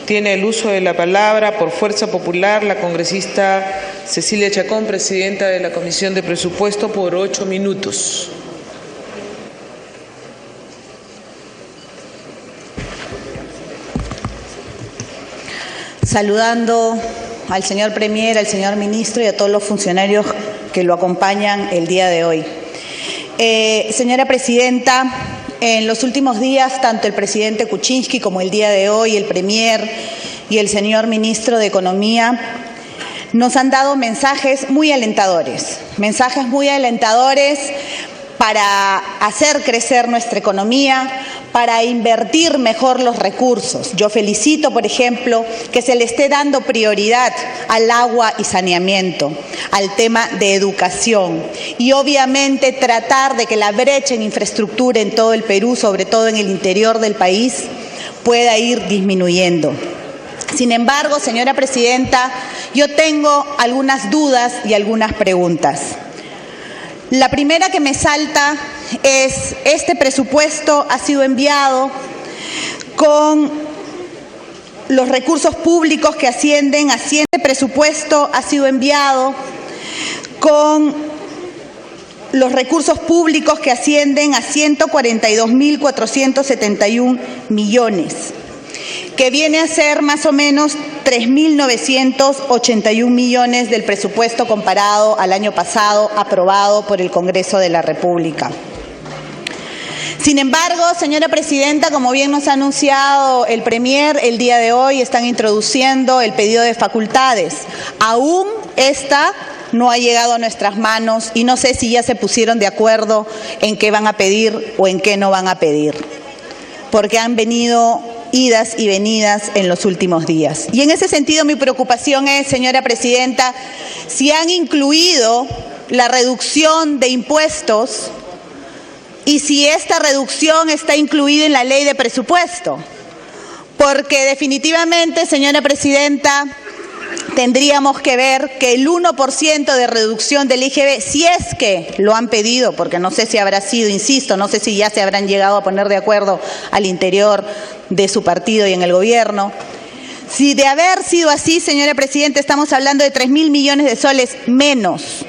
Tiene el uso de la palabra por Fuerza Popular la congresista Cecilia Chacón, presidenta de la Comisión de Presupuesto, por 8 minutos. Saludando al señor Premier, al señor Ministro y a todos los funcionarios que lo acompañan el día de hoy. Señora Presidenta, en los últimos días, tanto el presidente Kuczynski como el día de hoy, el Premier y el señor Ministro de Economía, nos han dado mensajes muy alentadores para hacer crecer nuestra economía, para invertir mejor los recursos. Yo felicito, por ejemplo, que se le esté dando prioridad al agua y saneamiento, al tema de educación y obviamente tratar de que la brecha en infraestructura en todo el Perú, sobre todo en el interior del país, pueda ir disminuyendo. Sin embargo, señora Presidenta, yo tengo algunas dudas y algunas preguntas. La primera que me salta es: este presupuesto ha sido enviado con los recursos públicos que ascienden a 142.471 millones, que viene a ser más o menos 3.981 millones del presupuesto comparado al año pasado, aprobado por el Congreso de la República. Sin embargo, señora Presidenta, como bien nos ha anunciado el Premier, el día de hoy están introduciendo el pedido de facultades. Aún esta no ha llegado a nuestras manos y no sé si ya se pusieron de acuerdo en qué van a pedir o en qué no van a pedir, porque han venido idas y venidas en los últimos días. Y en ese sentido mi preocupación es, señora Presidenta, si han incluido la reducción de impuestos y si esta reducción está incluida en la ley de presupuesto. Porque definitivamente, señora Presidenta, tendríamos que ver que el 1% de reducción del IGB, si es que lo han pedido, porque no sé si habrá sido, insisto, no sé si ya se habrán llegado a poner de acuerdo al interior de su partido y en el gobierno. Si de haber sido así, señora Presidenta, estamos hablando de 3.000 millones de soles menos.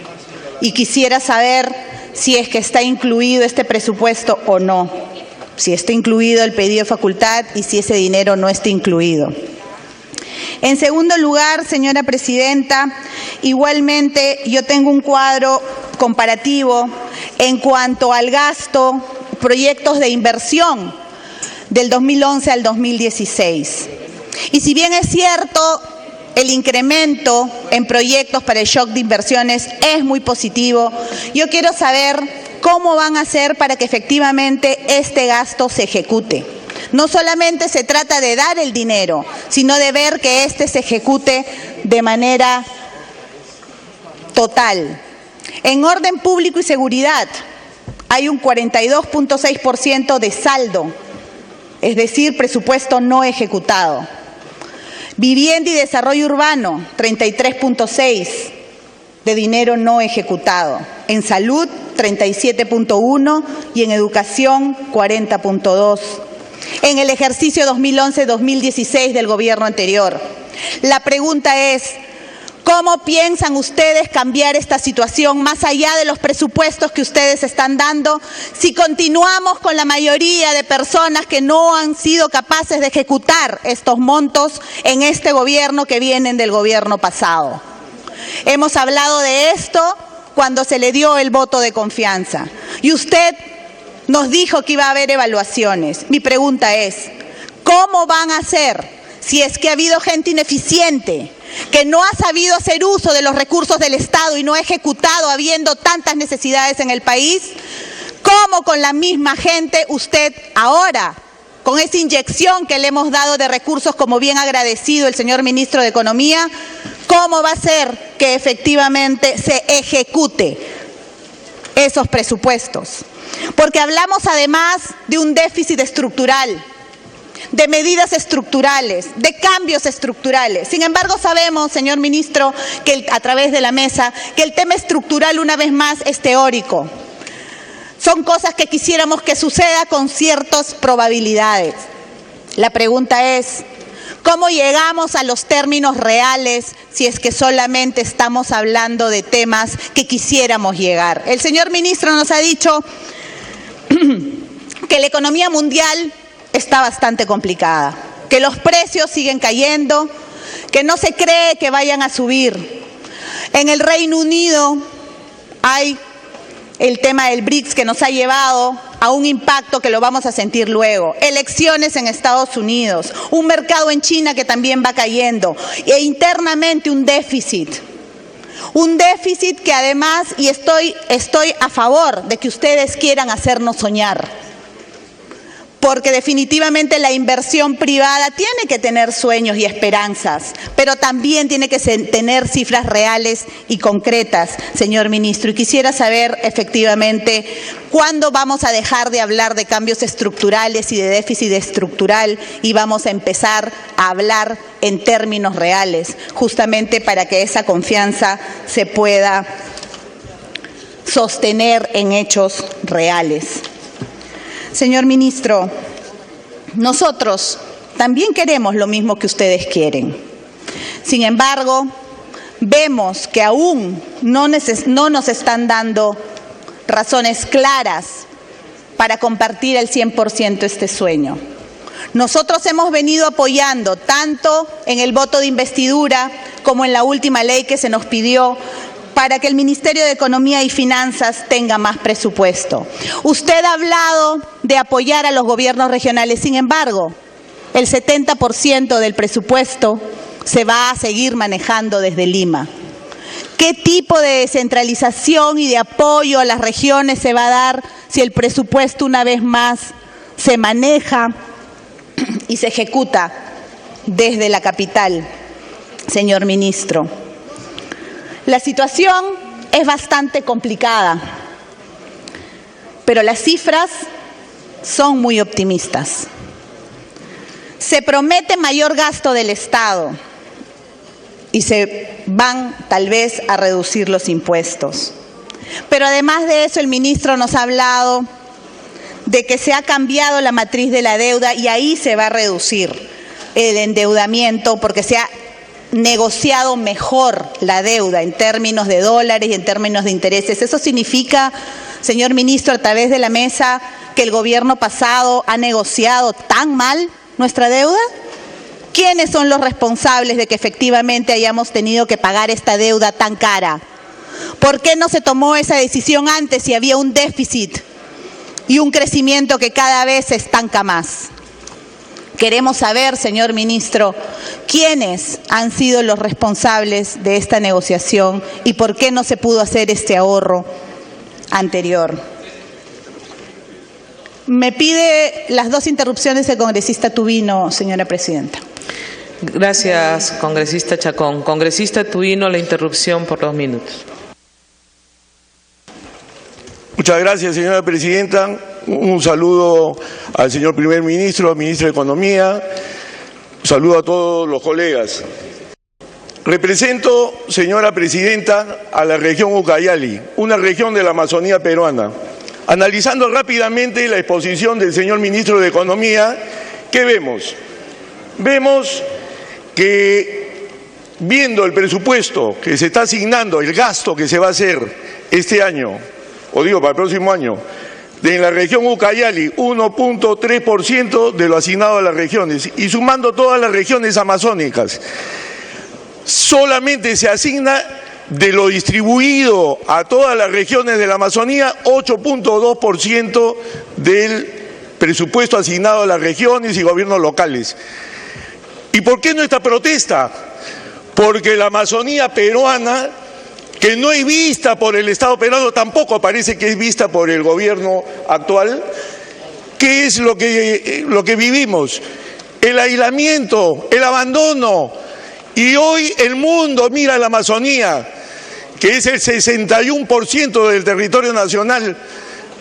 Y quisiera saber si es que está incluido este presupuesto o no, si está incluido el pedido de facultad y si ese dinero no está incluido. En segundo lugar, señora Presidenta, igualmente yo tengo un cuadro comparativo en cuanto al gasto, proyectos de inversión del 2011 al 2016. Y si bien es cierto, el incremento en proyectos para el shock de inversiones es muy positivo, yo quiero saber cómo van a hacer para que efectivamente este gasto se ejecute. No solamente se trata de dar el dinero, sino de ver que este se ejecute de manera total. En orden público y seguridad hay un 42.6% de saldo, es decir, presupuesto no ejecutado. Vivienda y desarrollo urbano, 33.6% de dinero no ejecutado. En salud, 37.1% y en educación, 40.2%. En el ejercicio 2011-2016 del gobierno anterior. La pregunta es: ¿cómo piensan ustedes cambiar esta situación más allá de los presupuestos que ustedes están dando si continuamos con la mayoría de personas que no han sido capaces de ejecutar estos montos en este gobierno que vienen del gobierno pasado? Hemos hablado de esto cuando se le dio el voto de confianza y usted nos dijo que iba a haber evaluaciones. Mi pregunta es: ¿cómo van a hacer si es que ha habido gente ineficiente que no ha sabido hacer uso de los recursos del Estado y no ha ejecutado habiendo tantas necesidades en el país? ¿Cómo con la misma gente usted ahora, con esa inyección que le hemos dado de recursos, como bien agradecido el señor Ministro de Economía, cómo va a hacer que efectivamente se ejecute esos presupuestos? Porque hablamos además de un déficit estructural, de medidas estructurales, de cambios estructurales. Sin embargo, sabemos, señor Ministro, que a través de la mesa, que el tema estructural una vez más es teórico. Son cosas que quisiéramos que suceda con ciertas probabilidades. La pregunta es: ¿Cómo llegamos a los términos reales si es que solamente estamos hablando de temas que quisiéramos llegar? El señor ministro nos ha dicho que la economía mundial está bastante complicada, que los precios siguen cayendo, que no se cree que vayan a subir. En el Reino Unido hay el tema del BRICS que nos ha llevado a un impacto que lo vamos a sentir luego. Elecciones en Estados Unidos, un mercado en China que también va cayendo e internamente un déficit. Un déficit que además, y estoy a favor de que ustedes quieran hacernos soñar, porque definitivamente la inversión privada tiene que tener sueños y esperanzas, pero también tiene que tener cifras reales y concretas, señor ministro. Y quisiera saber efectivamente cuándo vamos a dejar de hablar de cambios estructurales y de déficit estructural y vamos a empezar a hablar en términos reales, justamente para que esa confianza se pueda sostener en hechos reales. Señor ministro, nosotros también queremos lo mismo que ustedes quieren. Sin embargo, vemos que aún no nos están dando razones claras para compartir al 100% este sueño. Nosotros hemos venido apoyando tanto en el voto de investidura como en la última ley que se nos pidió para que el Ministerio de Economía y Finanzas tenga más presupuesto. Usted ha hablado de apoyar a los gobiernos regionales, sin embargo, el 70% del presupuesto se va a seguir manejando desde Lima. ¿Qué tipo de descentralización y de apoyo a las regiones se va a dar si el presupuesto una vez más se maneja y se ejecuta desde la capital, señor ministro? La situación es bastante complicada, pero las cifras son muy optimistas. Se promete mayor gasto del Estado y se van tal vez a reducir los impuestos. Pero además de eso, el ministro nos ha hablado de que se ha cambiado la matriz de la deuda y ahí se va a reducir el endeudamiento porque se ha negociado mejor la deuda en términos de dólares y en términos de intereses. ¿Eso significa, señor ministro, a través de la mesa, que el gobierno pasado ha negociado tan mal nuestra deuda? ¿Quiénes son los responsables de que efectivamente hayamos tenido que pagar esta deuda tan cara? ¿Por qué no se tomó esa decisión antes si había un déficit y un crecimiento que cada vez se estanca más? Queremos saber, señor ministro, quiénes han sido los responsables de esta negociación y por qué no se pudo hacer este ahorro anterior. Me pide las 2 interrupciones el congresista Tubino, señora presidenta. Gracias, congresista Chacón. Congresista Tubino, la interrupción por 2 minutos. Muchas gracias, señora presidenta. Un saludo al señor primer ministro, al ministro de Economía. Un saludo a todos los colegas. Represento, señora presidenta, a la región Ucayali, una región de la Amazonía peruana. Analizando rápidamente la exposición del señor ministro de Economía, ¿qué vemos? Vemos que, viendo el presupuesto que se está asignando, el gasto que se va a hacer este año, o digo para el próximo año, en la región Ucayali, 1.3% de lo asignado a las regiones, y sumando todas las regiones amazónicas, solamente se asigna de lo distribuido a todas las regiones de la Amazonía, 8.2% del presupuesto asignado a las regiones y gobiernos locales. ¿Y por qué nuestra protesta? Porque la Amazonía peruana, que no es vista por el Estado peruano, tampoco parece que es vista por el gobierno actual. ¿Qué es lo que vivimos? El aislamiento, el abandono. Y hoy el mundo mira a la Amazonía, que es el 61% del territorio nacional,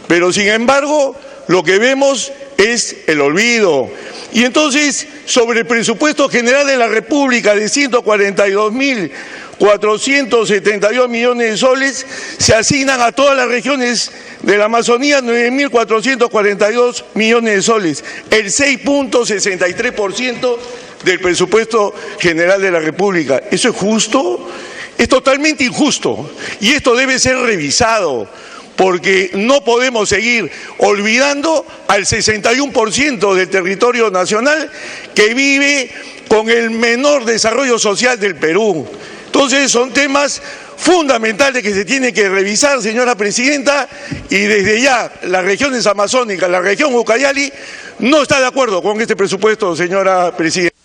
pero sin embargo lo que vemos es el olvido. Y entonces, sobre el presupuesto general de la República de 142.000 472 millones de soles, se asignan a todas las regiones de la Amazonía 9.442 millones de soles, el 6.63% del presupuesto general de la República. ¿Eso es justo? Es totalmente injusto y esto debe ser revisado, porque no podemos seguir olvidando al 61% del territorio nacional que vive con el menor desarrollo social del Perú. Entonces son temas fundamentales que se tienen que revisar, señora presidenta, y desde ya las regiones amazónicas, la región Ucayali, no está de acuerdo con este presupuesto, señora presidenta.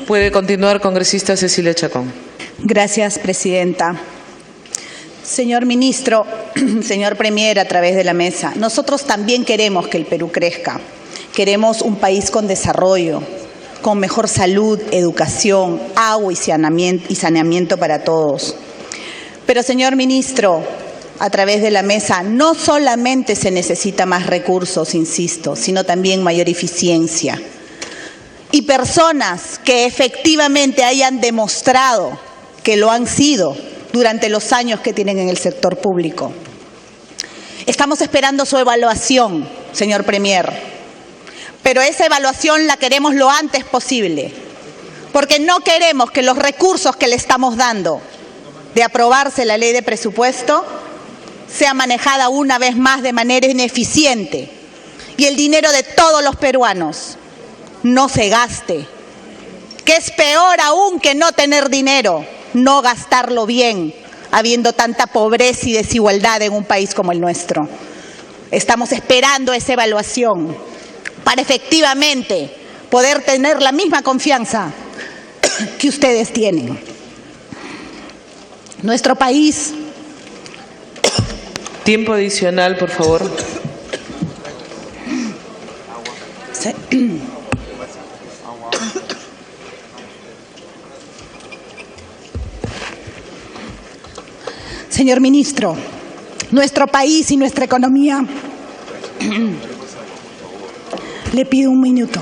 Puede continuar, congresista Cecilia Chacón. Gracias, presidenta. Señor ministro, señor premier, a través de la mesa, nosotros también queremos que el Perú crezca. Queremos un país con desarrollo, con mejor salud, educación, agua y saneamiento para todos. Pero, señor ministro, a través de la mesa, no solamente se necesita más recursos, insisto, sino también mayor eficiencia. Y personas que efectivamente hayan demostrado que lo han sido durante los años que tienen en el sector público. Estamos esperando su evaluación, señor premier, pero esa evaluación la queremos lo antes posible, porque no queremos que los recursos que le estamos dando de aprobarse la ley de presupuesto sea manejada una vez más de manera ineficiente y el dinero de todos los peruanos no se gaste, que es peor aún que no tener dinero, no gastarlo bien, habiendo tanta pobreza y desigualdad en un país como el nuestro. Estamos esperando esa evaluación para efectivamente poder tener la misma confianza que ustedes tienen. Nuestro país. Tiempo adicional, por favor. Señor ministro, nuestro país y nuestra economía. Le pido un minuto.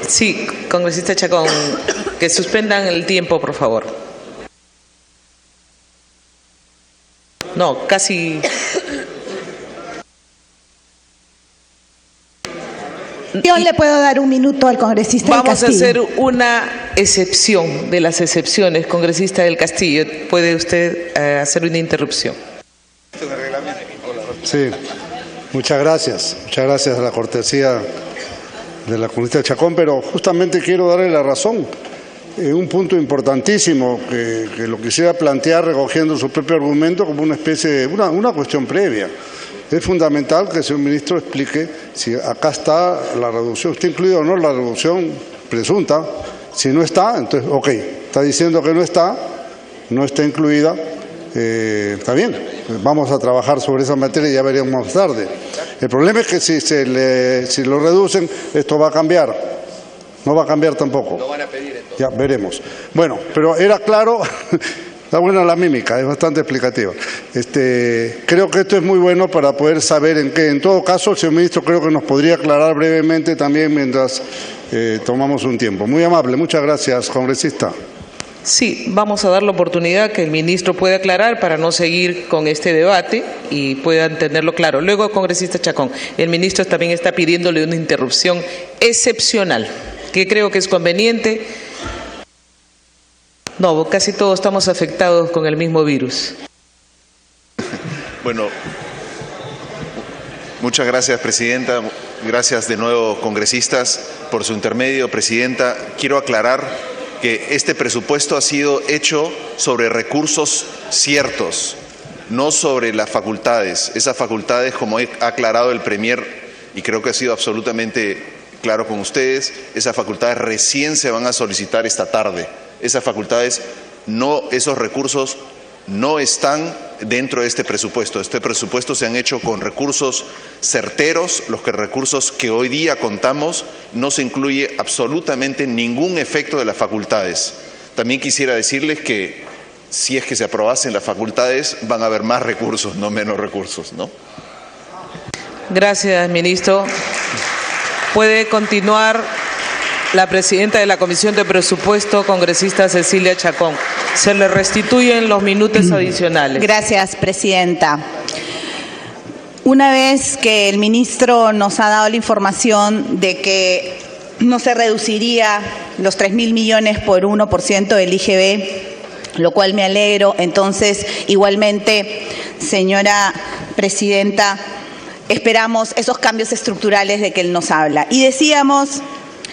Sí, congresista Chacón, que suspendan el tiempo, por favor. No, casi. Yo le puedo dar un minuto al congresista del Castillo. Vamos a hacer una excepción de las excepciones, congresista del Castillo. ¿Puede usted hacer una interrupción? Sí, muchas gracias a la cortesía de la congresista Chacón, pero justamente quiero darle la razón. Un punto importantísimo que lo quisiera plantear recogiendo su propio argumento como una especie de una cuestión previa. Es fundamental que el señor ministro explique si acá está la reducción, está incluida o no la reducción presunta. Si no está, entonces, ok, está diciendo que no está incluida, está bien, vamos a trabajar sobre esa materia y ya veremos más tarde. El problema es que si lo reducen, esto va a cambiar, no va a cambiar tampoco. Lo van a pedir entonces. Ya veremos. Bueno, pero era claro. Está buena la mímica, es bastante explicativa. Creo que esto es muy bueno para poder saber en todo caso, el señor ministro creo que nos podría aclarar brevemente también mientras tomamos un tiempo. Muy amable, muchas gracias, congresista. Sí, vamos a dar la oportunidad que el ministro pueda aclarar para no seguir con este debate y puedan tenerlo claro. Luego, congresista Chacón, el ministro también está pidiéndole una interrupción excepcional, que creo que es conveniente. No, casi todos estamos afectados con el mismo virus. Bueno, muchas gracias, presidenta. Gracias de nuevo, congresistas, por su intermedio. Presidenta, quiero aclarar que este presupuesto ha sido hecho sobre recursos ciertos, no sobre las facultades. Esas facultades, como ha aclarado el premier, y creo que ha sido absolutamente claro con ustedes, esas facultades recién se van a solicitar esta tarde. Esas facultades, esos recursos no están dentro de este presupuesto. Este presupuesto se han hecho con recursos certeros, recursos que hoy día contamos, no se incluye absolutamente ningún efecto de las facultades. También quisiera decirles que si es que se aprobasen las facultades, van a haber más recursos, no menos recursos, ¿no? Gracias, ministro. Puede continuar la presidenta de la Comisión de Presupuesto, congresista Cecilia Chacón. Se le restituyen los minutos adicionales. Gracias, presidenta. Una vez que el ministro nos ha dado la información de que no se reduciría los 3.000 millones por 1% del IGB, lo cual me alegro, entonces igualmente, señora presidenta, esperamos esos cambios estructurales de que él nos habla. Y decíamos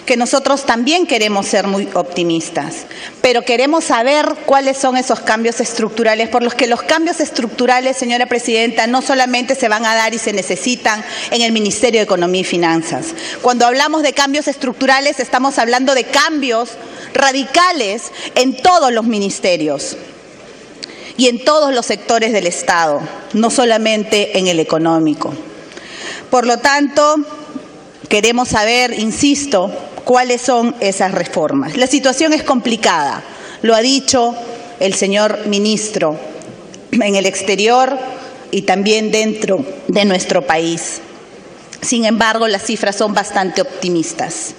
que nosotros también queremos ser muy optimistas, pero queremos saber cuáles son esos cambios estructurales, por los que los cambios estructurales, señora presidenta, no solamente se van a dar y se necesitan en el Ministerio de Economía y Finanzas. Cuando hablamos de cambios estructurales, estamos hablando de cambios radicales en todos los ministerios y en todos los sectores del Estado, no solamente en el económico. Por lo tanto, queremos saber, insisto, cuáles son esas reformas. La situación es complicada, lo ha dicho el señor ministro, en el exterior y también dentro de nuestro país. Sin embargo, las cifras son bastante optimistas.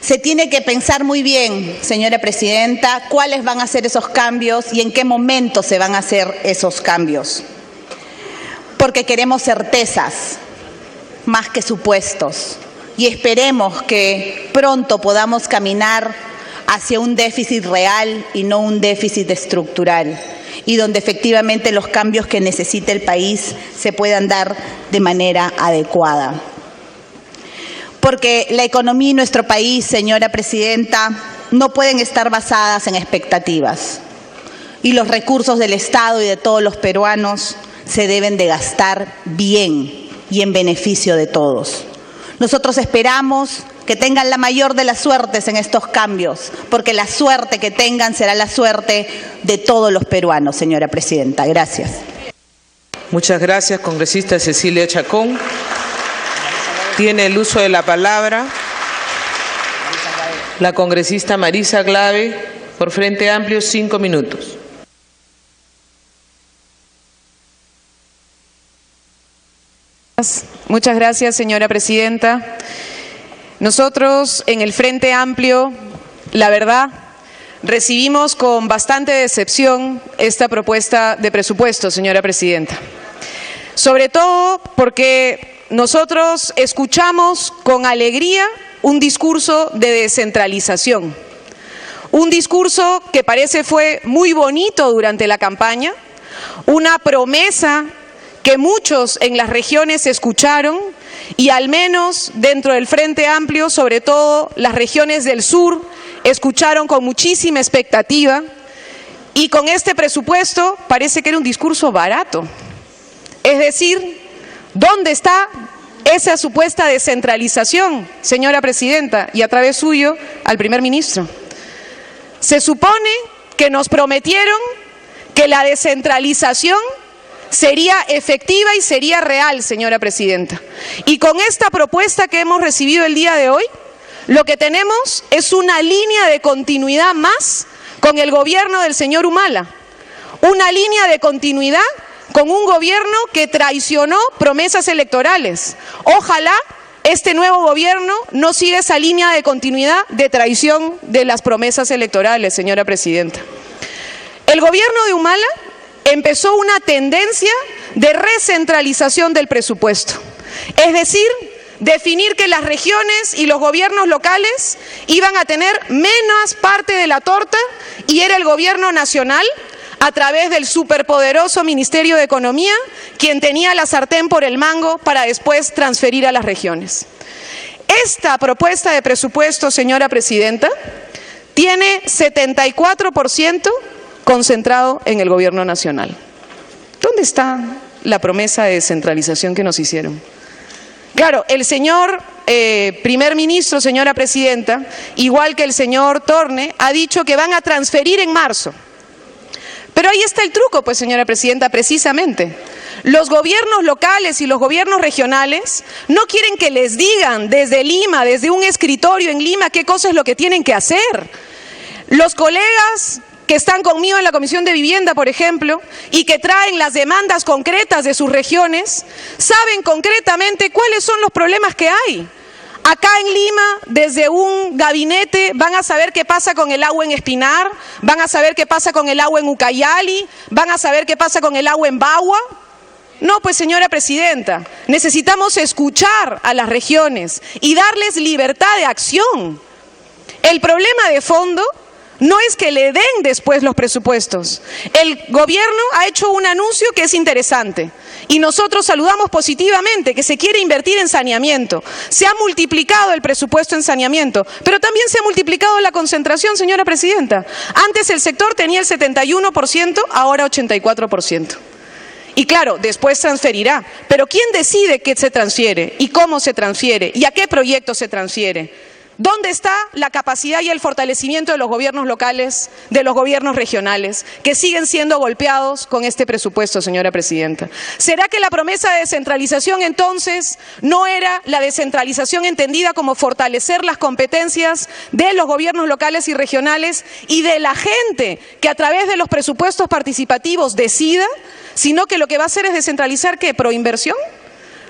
Se tiene que pensar muy bien, señora presidenta, cuáles van a ser esos cambios y en qué momento se van a hacer esos cambios. Porque queremos certezas más que supuestos y esperemos que pronto podamos caminar hacia un déficit real y no un déficit estructural, y donde efectivamente los cambios que necesita el país se puedan dar de manera adecuada. Porque la economía y nuestro país, señora presidenta, no pueden estar basadas en expectativas, y los recursos del Estado y de todos los peruanos se deben de gastar bien y en beneficio de todos. Nosotros esperamos que tengan la mayor de las suertes en estos cambios, porque la suerte que tengan será la suerte de todos los peruanos, señora presidenta. Gracias. Muchas gracias, congresista Cecilia Chacón. Tiene el uso de la palabra la congresista Marisa Glave, por Frente Amplio, 5 minutos. Muchas gracias, señora presidenta. Nosotros en el Frente Amplio, la verdad, recibimos con bastante decepción esta propuesta de presupuesto, señora presidenta. Sobre todo porque nosotros escuchamos con alegría un discurso de descentralización. Un discurso que parece fue muy bonito durante la campaña, una promesa que muchos en las regiones escucharon, y al menos dentro del Frente Amplio, sobre todo las regiones del sur, escucharon con muchísima expectativa, y con este presupuesto parece que era un discurso barato. Es decir, ¿dónde está esa supuesta descentralización, señora presidenta, y a través suyo al primer ministro? Se supone que nos prometieron que la descentralización sería efectiva y sería real, señora presidenta. Y con esta propuesta que hemos recibido el día de hoy, lo que tenemos es una línea de continuidad más con el gobierno del señor Humala. Una línea de continuidad con un gobierno que traicionó promesas electorales. Ojalá este nuevo gobierno no siga esa línea de continuidad de traición de las promesas electorales, señora presidenta. El gobierno de Humala empezó una tendencia de recentralización del presupuesto, es decir, definir que las regiones y los gobiernos locales iban a tener menos parte de la torta y era el gobierno nacional, a través del superpoderoso Ministerio de Economía, quien tenía la sartén por el mango para después transferir a las regiones. Esta propuesta de presupuesto, señora presidenta, tiene 74% concentrado en el gobierno nacional. ¿Dónde está la promesa de descentralización que nos hicieron? Claro, el señor primer ministro, señora presidenta, igual que el señor Torne, ha dicho que van a transferir en marzo. Pero ahí está el truco, pues, señora presidenta, precisamente. Los gobiernos locales y los gobiernos regionales no quieren que les digan desde Lima, desde un escritorio en Lima, qué cosa es lo que tienen que hacer. Los colegas que están conmigo en la Comisión de Vivienda, por ejemplo, y que traen las demandas concretas de sus regiones, saben concretamente cuáles son los problemas que hay. Acá en Lima, desde un gabinete, van a saber qué pasa con el agua en Espinar, van a saber qué pasa con el agua en Ucayali, van a saber qué pasa con el agua en Bagua. No, pues señora presidenta, necesitamos escuchar a las regiones y darles libertad de acción. El problema de fondo no es que le den después los presupuestos. El gobierno ha hecho un anuncio que es interesante y nosotros saludamos positivamente que se quiere invertir en saneamiento. Se ha multiplicado el presupuesto en saneamiento, pero también se ha multiplicado la concentración, señora presidenta. Antes el sector tenía el 71%, ahora 84%. Y claro, después transferirá, pero ¿quién decide qué se transfiere y cómo se transfiere y a qué proyecto se transfiere? ¿Dónde está la capacidad y el fortalecimiento de los gobiernos locales, de los gobiernos regionales, que siguen siendo golpeados con este presupuesto, señora presidenta? ¿Será que la promesa de descentralización entonces no era la descentralización entendida como fortalecer las competencias de los gobiernos locales y regionales y de la gente que a través de los presupuestos participativos decida, sino que lo que va a hacer es descentralizar ¿qué? ¿Proinversión?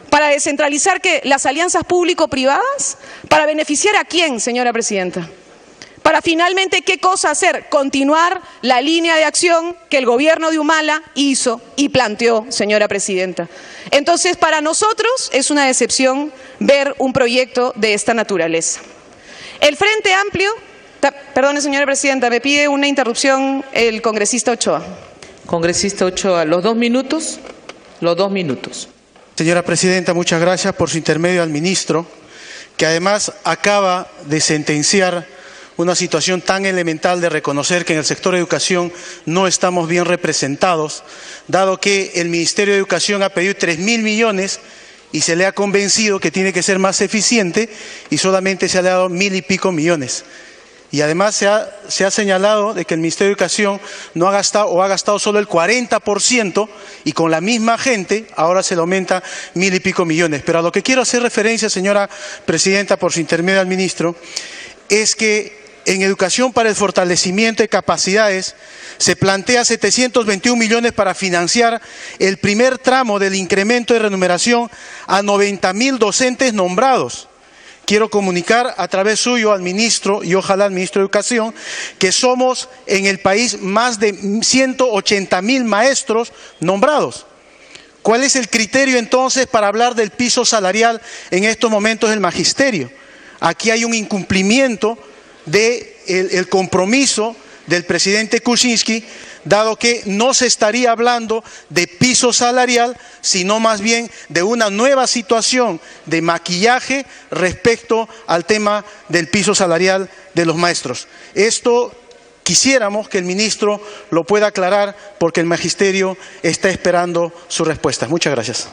¿Para descentralizar qué? ¿Las alianzas público-privadas? ¿Para beneficiar a quién, señora presidenta? Para finalmente, ¿qué cosa hacer? Continuar la línea de acción que el gobierno de Humala hizo y planteó, señora presidenta. Entonces, para nosotros es una decepción ver un proyecto de esta naturaleza. El Frente Amplio, perdone, señora presidenta, me pide una interrupción el congresista Ochoa. Congresista Ochoa, los 2 minutos. Los 2 minutos. Señora presidenta, muchas gracias por su intermedio al ministro, que además acaba de sentenciar una situación tan elemental de reconocer que en el sector de educación no estamos bien representados, dado que el Ministerio de Educación ha pedido 3.000 millones y se le ha convencido que tiene que ser más eficiente y solamente se le ha dado 1.000 y pico millones. Y además se ha señalado de que el Ministerio de Educación no ha gastado o ha gastado solo el 40% y con la misma gente ahora se le aumenta 1.000 y pico millones. Pero a lo que quiero hacer referencia, señora presidenta, por su intermedio al ministro, es que en educación para el fortalecimiento de capacidades se plantea 721 millones para financiar el primer tramo del incremento de remuneración a 90.000 docentes nombrados. Quiero comunicar a través suyo al ministro y ojalá al ministro de Educación que somos en el país más de 180.000 maestros nombrados. ¿Cuál es el criterio entonces para hablar del piso salarial en estos momentos del magisterio? Aquí hay un incumplimiento del compromiso del presidente Kuczynski, dado que no se estaría hablando de piso salarial, sino más bien de una nueva situación de maquillaje respecto al tema del piso salarial de los maestros. Esto quisiéramos que el ministro lo pueda aclarar porque el magisterio está esperando su respuesta. Muchas gracias.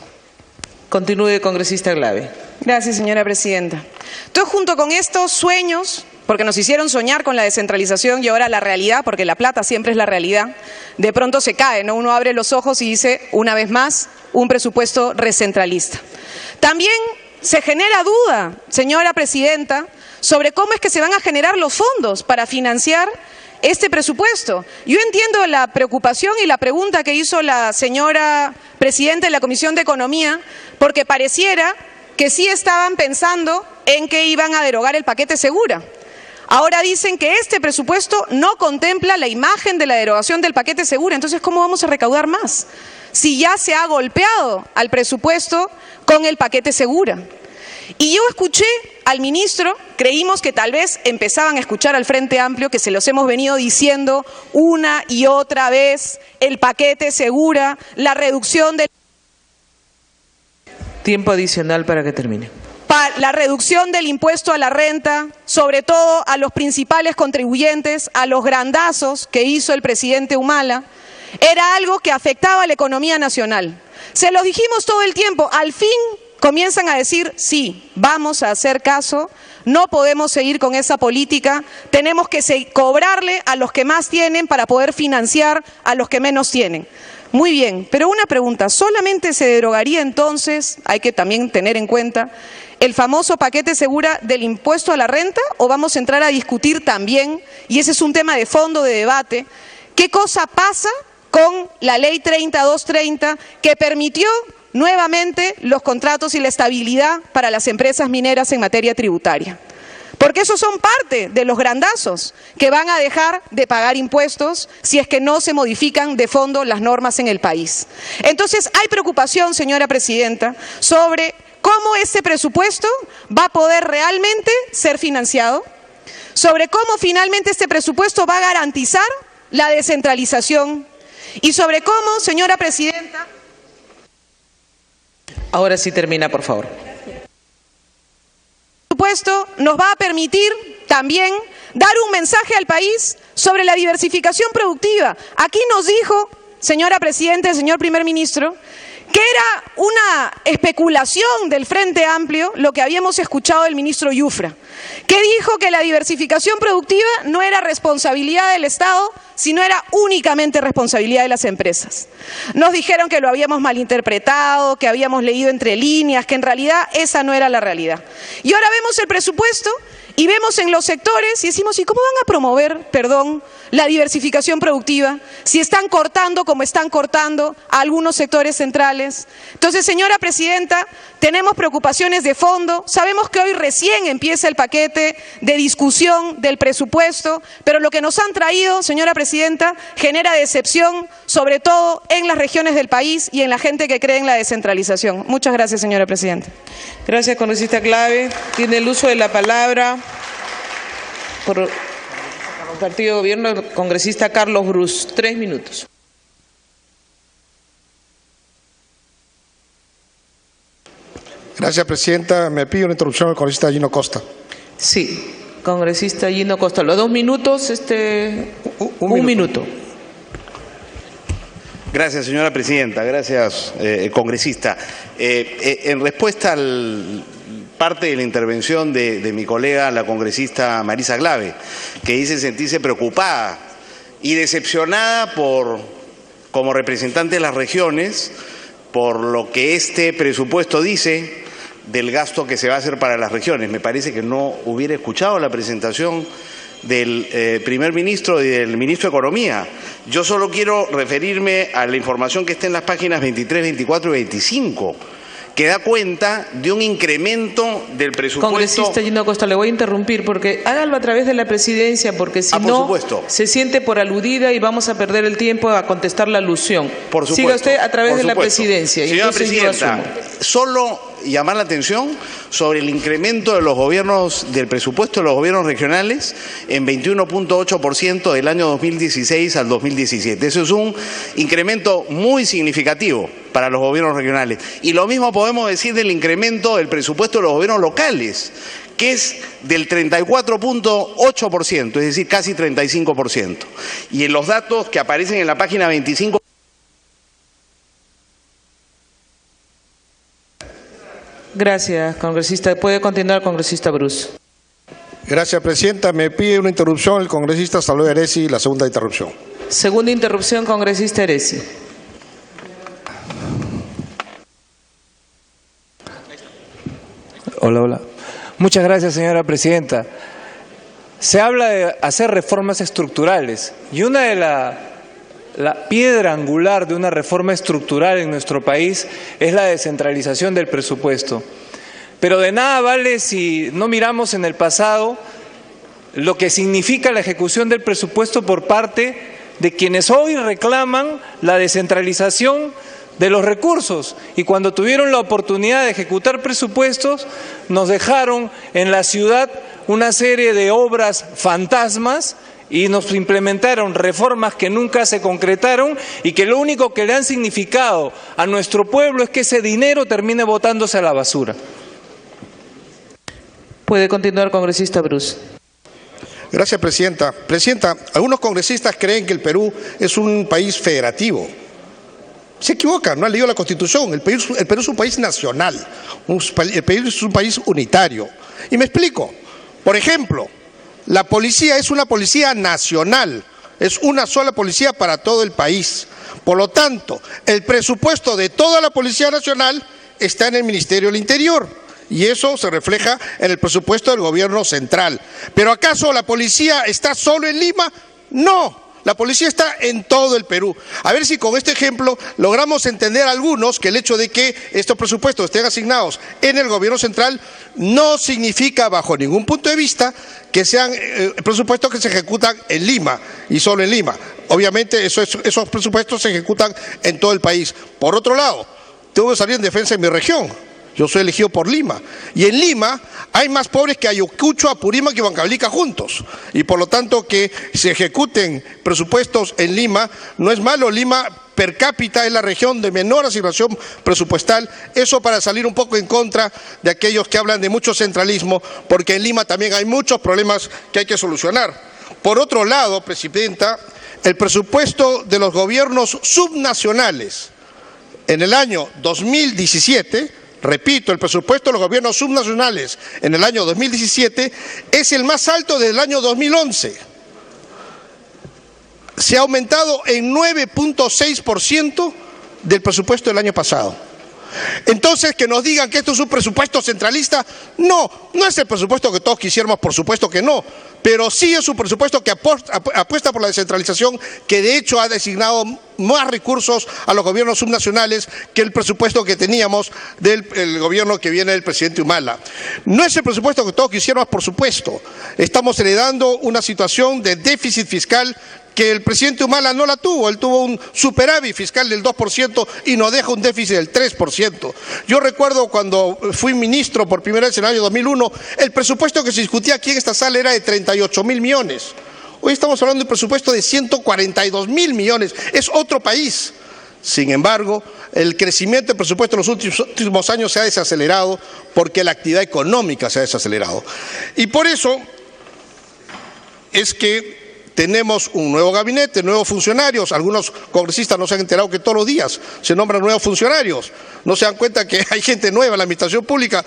Continúe, congresista Glave. Gracias, señora presidenta. Entonces, junto con estos sueños, porque nos hicieron soñar con la descentralización y ahora la realidad, porque la plata siempre es la realidad, de pronto se cae, ¿no? Uno abre los ojos y dice, una vez más, un presupuesto recentralista. También se genera duda, señora presidenta, sobre cómo es que se van a generar los fondos para financiar este presupuesto. Yo entiendo la preocupación y la pregunta que hizo la señora presidenta de la Comisión de Economía, porque pareciera que sí estaban pensando en que iban a derogar el paquete Segura. Ahora dicen que este presupuesto no contempla la imagen de la derogación del paquete Segura. Entonces, ¿cómo vamos a recaudar más? Si ya se ha golpeado al presupuesto con el paquete Segura. Y yo escuché al ministro, creímos que tal vez empezaban a escuchar al Frente Amplio, que se los hemos venido diciendo una y otra vez, el paquete Segura, la reducción del... Tiempo adicional para que termine. La reducción del impuesto a la renta, sobre todo a los principales contribuyentes, a los grandazos que hizo el presidente Humala, era algo que afectaba a la economía nacional. Se lo dijimos todo el tiempo, al fin comienzan a decir, sí, vamos a hacer caso, no podemos seguir con esa política, tenemos que cobrarle a los que más tienen para poder financiar a los que menos tienen. Muy bien, pero una pregunta, ¿solamente se derogaría entonces, hay que también tener en cuenta, el famoso paquete Segura del impuesto a la renta o vamos a entrar a discutir también, y ese es un tema de fondo de debate, qué cosa pasa con la ley 30.230 que permitió nuevamente los contratos y la estabilidad para las empresas mineras en materia tributaria. Porque esos son parte de los grandazos que van a dejar de pagar impuestos si es que no se modifican de fondo las normas en el país. Entonces, hay preocupación, señora presidenta, sobre cómo este presupuesto va a poder realmente ser financiado, sobre cómo finalmente este presupuesto va a garantizar la descentralización y sobre cómo, señora presidenta... Ahora sí termina, por favor. Presupuesto nos va a permitir también dar un mensaje al país sobre la diversificación productiva. Aquí nos dijo, señora presidenta, señor primer ministro, que era una especulación del Frente Amplio lo que habíamos escuchado del ministro Yufra, que dijo que la diversificación productiva no era responsabilidad del Estado, sino era únicamente responsabilidad de las empresas. Nos dijeron que lo habíamos malinterpretado, que habíamos leído entre líneas, que en realidad esa no era la realidad. Y ahora vemos el presupuesto y vemos en los sectores y decimos, ¿y cómo van a promover, la diversificación productiva si están cortando como están cortando a algunos sectores centrales? Entonces, señora presidenta, tenemos preocupaciones de fondo. Sabemos que hoy recién empieza el paquete de discusión del presupuesto, pero lo que nos han traído, señora presidenta, genera decepción, sobre todo en las regiones del país y en la gente que cree en la descentralización. Muchas gracias, señora presidenta. Gracias, congresista Clave. Tiene el uso de la palabra por el Partido de Gobierno el congresista Carlos Brus. 3 minutos. Gracias, presidenta. Me pide una interrupción al congresista Gino Costa. Sí, congresista Gino Costa. Los 2 minutos, un minuto. Gracias, señora presidenta. Gracias, congresista. En respuesta al parte de la intervención de mi colega, la congresista Marisa Clave, que dice sentirse preocupada y decepcionada como representante de las regiones por lo que este presupuesto dice del gasto que se va a hacer para las regiones. Me parece que no hubiera escuchado la presentación del primer ministro y del ministro de Economía. Yo solo quiero referirme a la información que está en las páginas 23, 24 y 25, que da cuenta de un incremento del presupuesto. Congresista Gino Costa, le voy a interrumpir porque hágalo a través de la presidencia, porque si no se siente por aludida y vamos a perder el tiempo a contestar la alusión. Por supuesto. Siga usted a través de la presidencia. Señora presidenta, solo llamar la atención sobre el incremento de los gobiernos, del presupuesto de los gobiernos regionales en 21.8% del año 2016 al 2017. Eso es un incremento muy significativo para los gobiernos regionales. Y lo mismo podemos decir del incremento del presupuesto de los gobiernos locales, que es del 34.8%, es decir, casi 35%. Y en los datos que aparecen en la página 25... Gracias, congresista. Puede continuar, congresista Brus. Gracias, presidenta. Me pide una interrupción el congresista Salud Eresi, la segunda interrupción. Segunda interrupción, congresista Eresi. Hola. Muchas gracias, señora presidenta. Se habla de hacer reformas estructurales y una de la piedra angular de una reforma estructural en nuestro país es la descentralización del presupuesto. Pero de nada vale si no miramos en el pasado lo que significa la ejecución del presupuesto por parte de quienes hoy reclaman la descentralización de los recursos, y cuando tuvieron la oportunidad de ejecutar presupuestos nos dejaron en la ciudad una serie de obras fantasmas y nos implementaron reformas que nunca se concretaron y que lo único que le han significado a nuestro pueblo es que ese dinero termine botándose a la basura. Puede continuar, congresista Brus. Gracias, presidenta. Presidenta, algunos congresistas creen que el Perú es un país federativo. Se equivocan, no han leído la Constitución. El Perú es un país nacional, el Perú es un país unitario. Y me explico. Por ejemplo, la policía es una policía nacional, es una sola policía para todo el país. Por lo tanto, el presupuesto de toda la Policía Nacional está en el Ministerio del Interior y eso se refleja en el presupuesto del gobierno central. ¿Pero acaso la policía está solo en Lima? No. la policía está en todo el Perú. A ver si con este ejemplo logramos entender a algunos que el hecho de que estos presupuestos estén asignados en el gobierno central no significa bajo ningún punto de vista que sean presupuestos que se ejecutan en Lima y solo en Lima. Obviamente esos presupuestos se ejecutan en todo el país. Por otro lado, tengo que salir en defensa de mi región. Yo soy elegido por Lima. Y en Lima hay más pobres que Ayacucho, Apurímac y Huancavelica juntos. Y por lo tanto que se ejecuten presupuestos en Lima no es malo. Lima per cápita es la región de menor asignación presupuestal. Eso para salir un poco en contra de aquellos que hablan de mucho centralismo, porque en Lima también hay muchos problemas que hay que solucionar. Por otro lado, Presidenta, el presupuesto de los gobiernos subnacionales en el año 2017... Repito, el presupuesto de los gobiernos subnacionales en el año 2017 es el más alto desde el año 2011. Se ha aumentado en 9.6% del presupuesto del año pasado. Entonces, que nos digan que esto es un presupuesto centralista, no es el presupuesto que todos quisiéramos, por supuesto que no, pero sí es un presupuesto que apuesta por la descentralización, que de hecho ha designado más recursos a los gobiernos subnacionales que el presupuesto que teníamos del gobierno que viene del presidente Humala. No es el presupuesto que todos quisiéramos, por supuesto. Estamos heredando una situación de déficit fiscal que el presidente Humala no la tuvo. Él tuvo un superávit fiscal del 2% y nos deja un déficit del 3%. Yo recuerdo cuando fui ministro por primera vez en el año 2001, el presupuesto que se discutía aquí en esta sala era de 38.000 millones. Hoy estamos hablando de un presupuesto de 142.000 millones. Es otro país. Sin embargo, el crecimiento del presupuesto en los últimos años se ha desacelerado porque la actividad económica se ha desacelerado. Y por eso es que tenemos un nuevo gabinete, nuevos funcionarios. Algunos congresistas no se han enterado que todos los días se nombran nuevos funcionarios. No se dan cuenta que hay gente nueva en la administración pública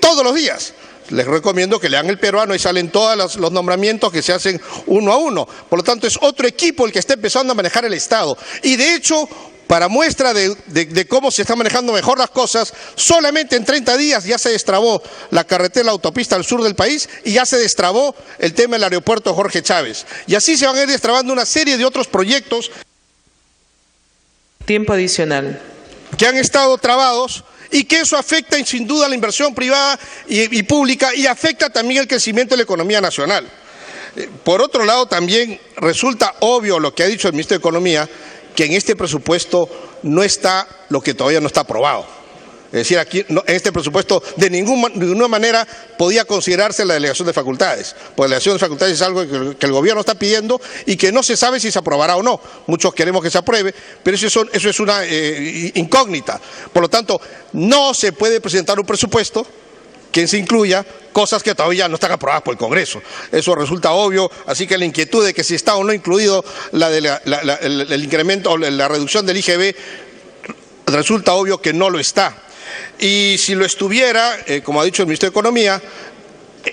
todos los días. Les recomiendo que lean El Peruano y salen todos los nombramientos que se hacen uno a uno. Por lo tanto, es otro equipo el que está empezando a manejar el Estado. Y de hecho, para muestra de cómo se están manejando mejor las cosas, solamente en 30 días ya se destrabó la carretera, la autopista al sur del país y ya se destrabó el tema del aeropuerto Jorge Chávez. Y así se van a ir destrabando una serie de otros proyectos. Tiempo adicional. Que han estado trabados y que eso afecta sin duda a la inversión privada y pública y afecta también el crecimiento de la economía nacional. Por otro lado, también resulta obvio lo que ha dicho el ministro de Economía, que en este presupuesto no está lo que todavía no está aprobado. Es decir, aquí en este presupuesto de ninguna manera podía considerarse la delegación de facultades, porque la delegación de facultades es algo que el gobierno está pidiendo y que no se sabe si se aprobará o no. Muchos queremos que se apruebe, pero eso es una incógnita. Por lo tanto, no se puede presentar un presupuesto que se incluya cosas que todavía no están aprobadas por el Congreso. Eso resulta obvio, así que la inquietud de que si está o no incluido el incremento o la reducción del IGB, resulta obvio que no lo está. Y si lo estuviera, como ha dicho el ministro de Economía,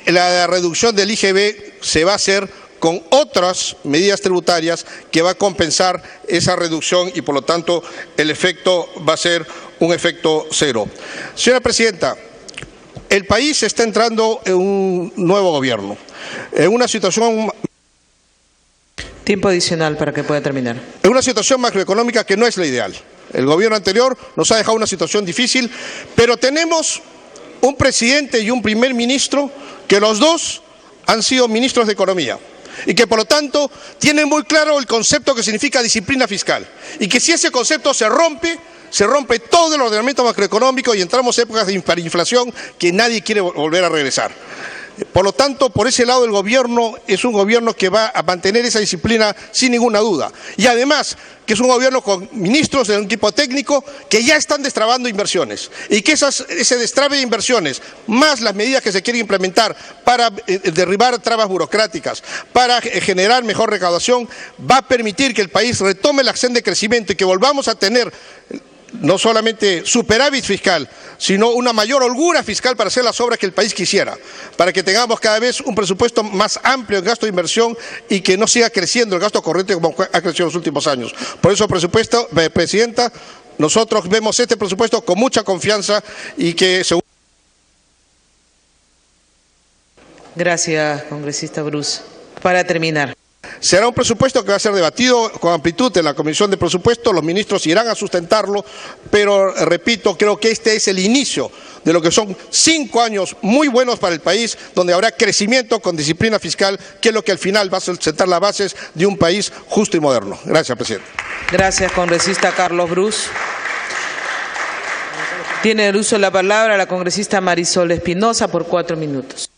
la reducción del IGB se va a hacer con otras medidas tributarias que va a compensar esa reducción y por lo tanto el efecto va a ser un efecto cero. Señora Presidenta, el país está entrando en un nuevo gobierno, en una situación... Tiempo adicional para que pueda terminar. En una situación macroeconómica que no es la ideal. El gobierno anterior nos ha dejado una situación difícil, pero tenemos un presidente y un primer ministro que los dos han sido ministros de Economía y que por lo tanto tienen muy claro el concepto que significa disciplina fiscal y que si ese concepto se rompe todo el ordenamiento macroeconómico y entramos en épocas de hiperinflación que nadie quiere volver a regresar. Por lo tanto, por ese lado el gobierno es un gobierno que va a mantener esa disciplina sin ninguna duda. Y además, que es un gobierno con ministros de un equipo técnico que ya están destrabando inversiones. Y que ese destrabe de inversiones, más las medidas que se quieren implementar para derribar trabas burocráticas, para generar mejor recaudación, va a permitir que el país retome la acción de crecimiento y que volvamos a tener no solamente superávit fiscal, sino una mayor holgura fiscal para hacer las obras que el país quisiera, para que tengamos cada vez un presupuesto más amplio en gasto de inversión y que no siga creciendo el gasto corriente como ha crecido en los últimos años. Por eso, Presidenta, nosotros vemos este presupuesto con mucha confianza y que según... Gracias, congresista Bruce. Para terminar. Será un presupuesto que va a ser debatido con amplitud en la Comisión de Presupuesto, los ministros irán a sustentarlo, pero repito, creo que este es el inicio de lo que son 5 años muy buenos para el país, donde habrá crecimiento con disciplina fiscal, que es lo que al final va a sentar las bases de un país justo y moderno. Gracias, presidente. Gracias, congresista Carlos Brus. Tiene el uso de la palabra la congresista Marisol Espinosa por 4 minutos.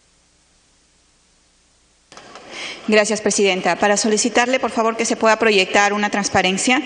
Gracias, presidenta. Para solicitarle, por favor, que se pueda proyectar una transparencia.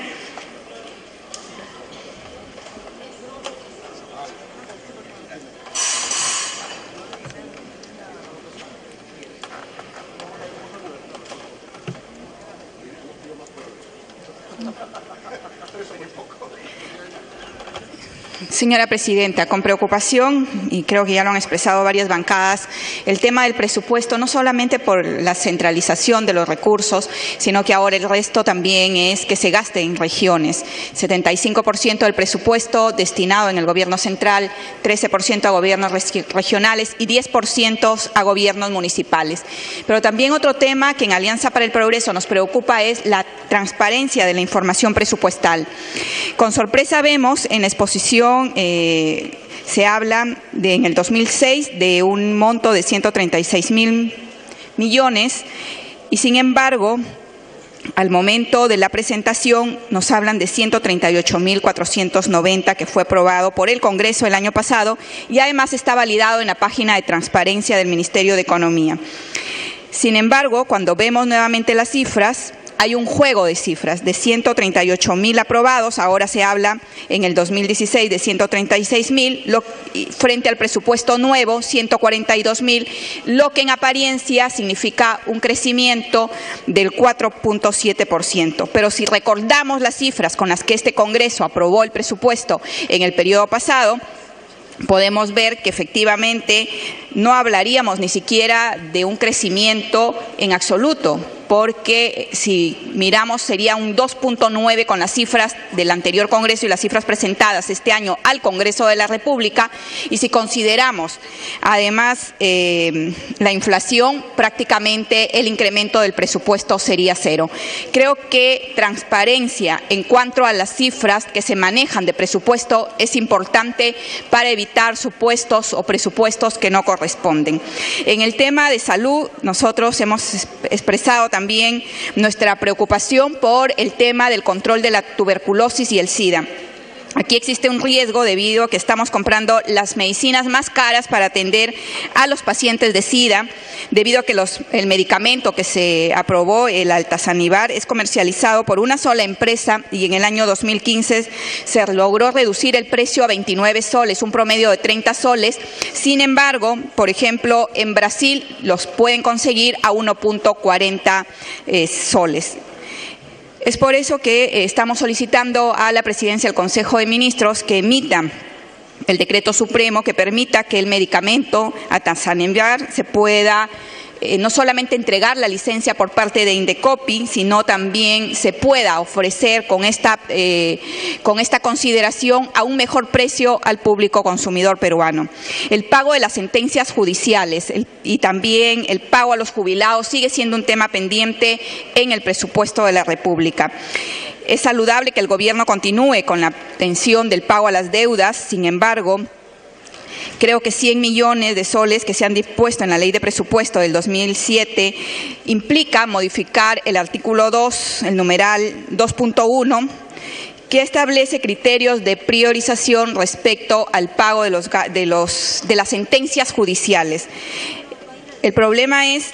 Señora presidenta, con preocupación, y creo que ya lo han expresado varias bancadas, el tema del presupuesto, no solamente por la centralización de los recursos, sino que ahora el resto también es que se gaste en regiones. 75% del presupuesto destinado en el gobierno central, 13% a gobiernos regionales y 10% a gobiernos municipales. Pero también otro tema que en Alianza para el Progreso nos preocupa es la transparencia de la información presupuestal. Con sorpresa vemos en la exposición se habla en el 2006 de un monto de 136.000 millones y sin embargo al momento de la presentación nos hablan de 138.490 que fue aprobado por el Congreso el año pasado y además está validado en la página de transparencia del Ministerio de Economía. Sin embargo, cuando vemos nuevamente las cifras, hay un juego de cifras de 138.000 aprobados, ahora se habla en el 2016 de 136.000, frente al presupuesto nuevo 142.000, lo que en apariencia significa un crecimiento del 4.7%. Pero si recordamos las cifras con las que este Congreso aprobó el presupuesto en el periodo pasado, podemos ver que efectivamente no hablaríamos ni siquiera de un crecimiento en absoluto, porque si miramos sería un 2.9 con las cifras del anterior Congreso y las cifras presentadas este año al Congreso de la República, y si consideramos además la inflación, prácticamente el incremento del presupuesto sería 0. Creo que transparencia en cuanto a las cifras que se manejan de presupuesto es importante para evitar supuestos o presupuestos que no corresponden. En el tema de salud, nosotros hemos expresado también nuestra preocupación por el tema del control de la tuberculosis y el SIDA. Aquí existe un riesgo debido a que estamos comprando las medicinas más caras para atender a los pacientes de SIDA, debido a que el medicamento que se aprobó, el Altazanibar, es comercializado por una sola empresa y en el año 2015 se logró reducir el precio a 29 soles, un promedio de 30 soles. Sin embargo, por ejemplo, en Brasil los pueden conseguir a 1.40 soles. Es por eso que estamos solicitando a la Presidencia del Consejo de Ministros que emita el decreto supremo que permita que el medicamento Altazanibar se pueda no solamente entregar la licencia por parte de Indecopi, sino también se pueda ofrecer con esta consideración a un mejor precio al público consumidor peruano. El pago de las sentencias judiciales y también el pago a los jubilados sigue siendo un tema pendiente en el presupuesto de la República. Es saludable que el Gobierno continúe con la atención del pago a las deudas, sin embargo, creo que 100 millones de soles que se han dispuesto en la Ley de Presupuesto del 2007 implica modificar el artículo 2, el numeral 2.1, que establece criterios de priorización respecto al pago de las sentencias judiciales. El problema es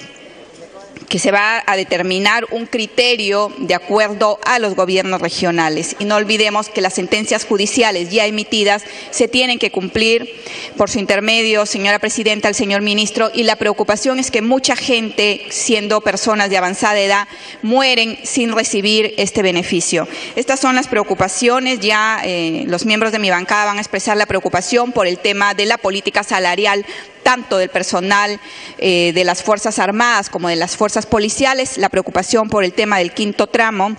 que se va a determinar un criterio de acuerdo a los gobiernos regionales. Y no olvidemos que las sentencias judiciales ya emitidas se tienen que cumplir. Por su intermedio, señora presidenta, al señor ministro, y la preocupación es que mucha gente, siendo personas de avanzada edad, mueren sin recibir este beneficio. Estas son las preocupaciones. Ya los miembros de mi bancada van a expresar la preocupación por el tema de la política salarial, tanto del personal de las Fuerzas Armadas como de las Fuerzas Policiales, la preocupación por el tema del quinto tramo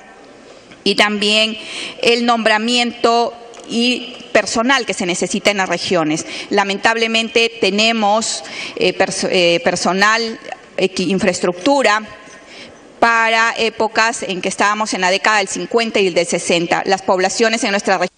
y también el nombramiento y personal que se necesita en las regiones. Lamentablemente tenemos personal, infraestructura para épocas en que estábamos en la década del 50 y del 60. Las poblaciones en nuestra región.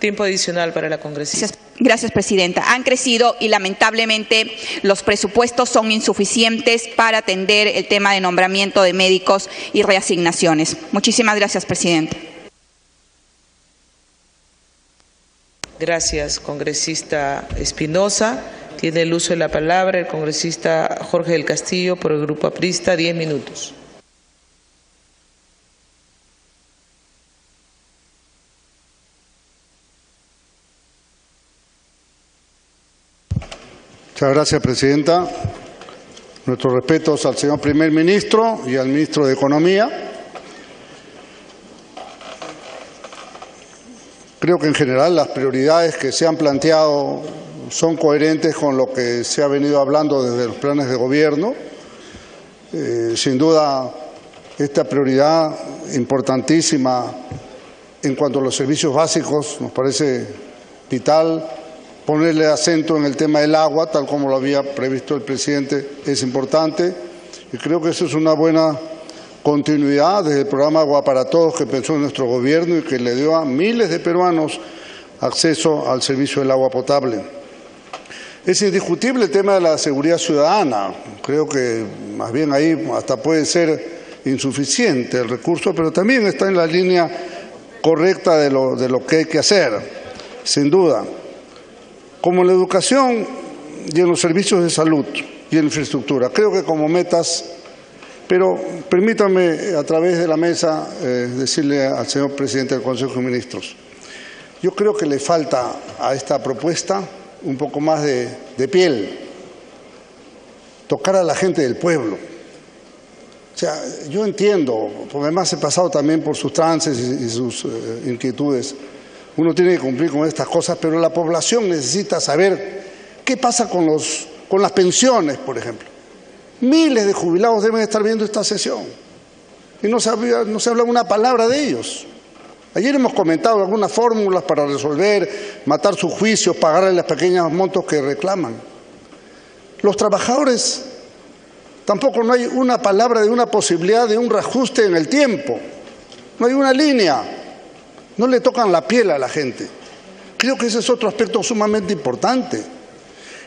Tiempo adicional para la congresista. Gracias, presidenta. Han crecido y lamentablemente los presupuestos son insuficientes para atender el tema de nombramiento de médicos y reasignaciones. Muchísimas gracias, presidenta. Gracias, congresista Espinosa. Tiene el uso de la palabra el congresista Jorge del Castillo por el Grupo Aprista, 10 minutos. Muchas gracias, presidenta. Nuestros respetos al señor primer ministro y al ministro de Economía. Creo que en general las prioridades que se han planteado son coherentes con lo que se ha venido hablando desde los planes de gobierno. Sin duda, esta prioridad importantísima en cuanto a los servicios básicos nos parece vital. Ponerle acento en el tema del agua, tal como lo había previsto el presidente, es importante. Y creo que eso es una buena continuidad desde el programa Agua para Todos que pensó en nuestro gobierno y que le dio a miles de peruanos acceso al servicio del agua potable. Es indiscutible el tema de la seguridad ciudadana. Creo que más bien ahí hasta puede ser insuficiente el recurso, pero también está en la línea correcta de lo que hay que hacer, sin duda. Como en la educación y en los servicios de salud y en infraestructura. Creo que como metas, pero permítanme a través de la mesa decirle al señor presidente del Consejo de Ministros, yo creo que le falta a esta propuesta un poco más de piel, tocar a la gente del pueblo. O sea, yo entiendo, porque además he pasado también por sus trances y sus inquietudes. Uno tiene que cumplir con estas cosas, pero la población necesita saber qué pasa con las pensiones, por ejemplo. Miles de jubilados deben estar viendo esta sesión y no se habla una palabra de ellos. Ayer hemos comentado algunas fórmulas para resolver, matar sus juicios, pagarle los pequeños montos que reclaman. Los trabajadores, tampoco no hay una palabra de una posibilidad de un reajuste en el tiempo. No hay una línea. No le tocan la piel a la gente. Creo que ese es otro aspecto sumamente importante.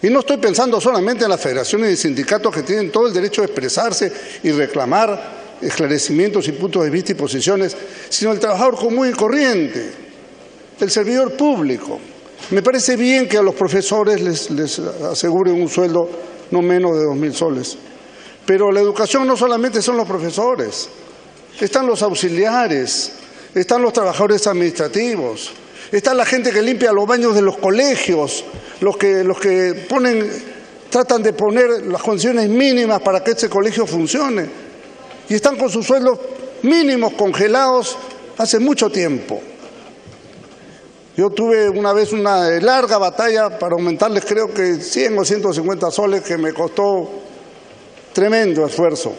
Y no estoy pensando solamente en las federaciones y sindicatos que tienen todo el derecho de expresarse y reclamar esclarecimientos y puntos de vista y posiciones, sino el trabajador común y corriente, el servidor público. Me parece bien que a los profesores les aseguren un sueldo no menos de 2.000 soles. Pero la educación no solamente son los profesores, están los auxiliares, están los trabajadores administrativos, está la gente que limpia los baños de los colegios, los que tratan de poner las condiciones mínimas para que ese colegio funcione. Y están con sus sueldos mínimos congelados hace mucho tiempo. Yo tuve una vez una larga batalla para aumentarles creo que 100 o 150 soles que me costó tremendo esfuerzo.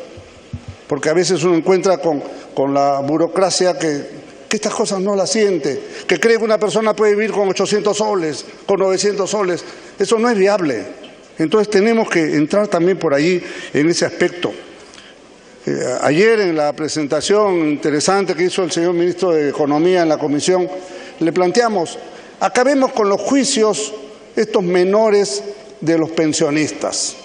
Porque a veces uno encuentra con la burocracia que estas cosas no las siente, que cree que una persona puede vivir con 800 soles, con 900 soles. Eso no es viable. Entonces tenemos que entrar también por allí en ese aspecto. Ayer en la presentación interesante que hizo el señor ministro de Economía en la comisión, le planteamos, acabemos con los juicios estos menores de los pensionistas.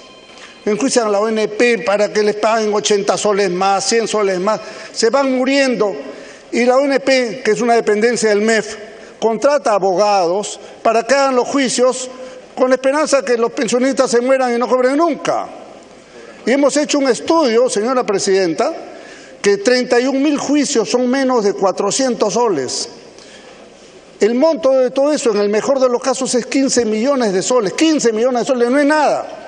Enjuician a la ONP para que les paguen 80 soles más, 100 soles más. Se van muriendo y la ONP, que es una dependencia del MEF, contrata abogados para que hagan los juicios con la esperanza de que los pensionistas se mueran y no cobren nunca. Y hemos hecho un estudio, señora presidenta, que 31.000 juicios son menos de 400 soles. El monto de todo eso, en el mejor de los casos, es 15 millones de soles. 15 millones de soles no es nada.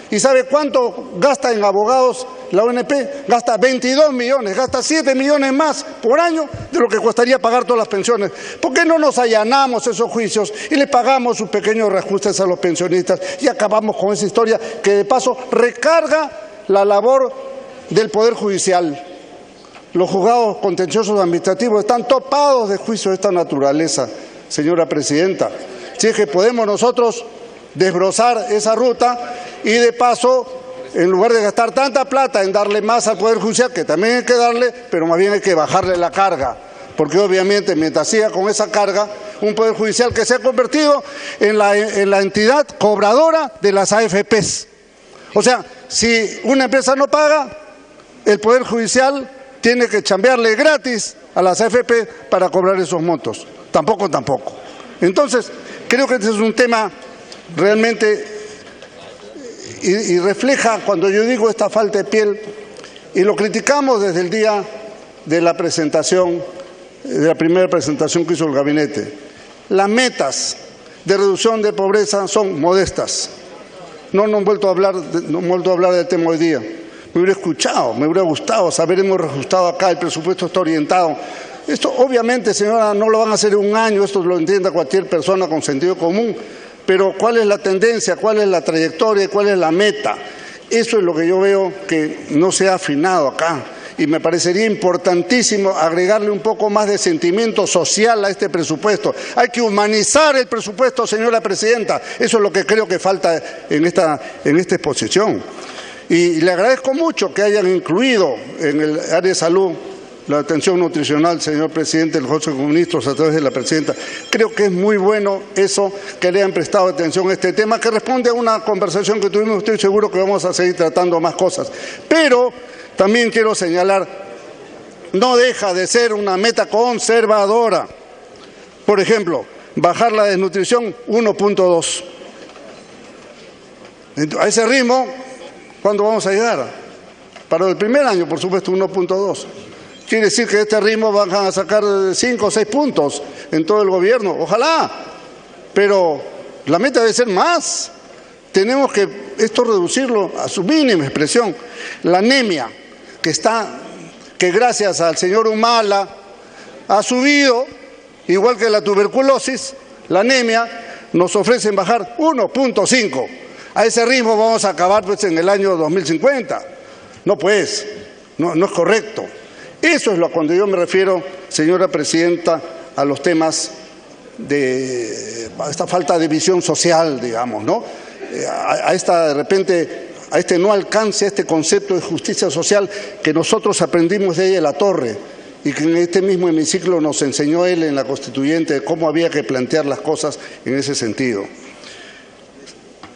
¿Y sabe cuánto gasta en abogados la ONP? Gasta 22 millones, gasta 7 millones más por año de lo que costaría pagar todas las pensiones. ¿Por qué no nos allanamos esos juicios y le pagamos sus pequeños reajustes a los pensionistas y acabamos con esa historia que de paso recarga la labor del Poder Judicial? Los juzgados contenciosos administrativos están topados de juicios de esta naturaleza, señora presidenta. Si es que podemos nosotros desbrozar esa ruta y de paso en lugar de gastar tanta plata en darle más al Poder Judicial, que también hay que darle, pero más bien hay que bajarle la carga, porque obviamente mientras siga con esa carga, un Poder Judicial que se ha convertido en la entidad cobradora de las AFPs. O sea, si una empresa no paga, el Poder Judicial tiene que chambearle gratis a las AFP para cobrar esos montos. Tampoco. Entonces, creo que este es un tema realmente y refleja, cuando yo digo esta falta de piel, y lo criticamos desde el día de la presentación, de la primera presentación que hizo el gabinete. Las metas de reducción de pobreza son modestas. No han vuelto a hablar del tema hoy día. Me hubiera escuchado, me hubiera gustado saber, hemos reajustado acá, el presupuesto está orientado. Esto obviamente, señora, no lo van a hacer en un año, esto lo entienda cualquier persona con sentido común, pero ¿cuál es la tendencia, cuál es la trayectoria, cuál es la meta? Eso es lo que yo veo que no se ha afinado acá. Y me parecería importantísimo agregarle un poco más de sentimiento social a este presupuesto. Hay que humanizar el presupuesto, señora presidenta. Eso es lo que creo que falta en esta exposición. Y le agradezco mucho que hayan incluido en el área de salud la atención nutricional, señor presidente del Consejo de Ministros, a través de la presidenta. Creo que es muy bueno eso, que le hayan prestado atención a este tema, que responde a una conversación que tuvimos. Estoy seguro que vamos a seguir tratando más cosas. Pero también quiero señalar, no deja de ser una meta conservadora. Por ejemplo, bajar la desnutrición 1.2. A ese ritmo, ¿cuándo vamos a llegar? Para el primer año, por supuesto, 1.2. Quiere decir que este ritmo van a sacar 5 o 6 puntos en todo el gobierno. Ojalá, pero la meta debe ser más. Tenemos que esto reducirlo a su mínima expresión. La anemia, que gracias al señor Humala ha subido, igual que la tuberculosis, la anemia, nos ofrecen bajar 1.5. A ese ritmo vamos a acabar pues en el año 2050. No pues, no es correcto. Eso es cuando yo me refiero, señora presidenta, a los temas de esta falta de visión social, digamos, ¿no? A este no alcance, a este concepto de justicia social que nosotros aprendimos de ella en la Torre y que en este mismo hemiciclo nos enseñó él en la Constituyente de cómo había que plantear las cosas en ese sentido.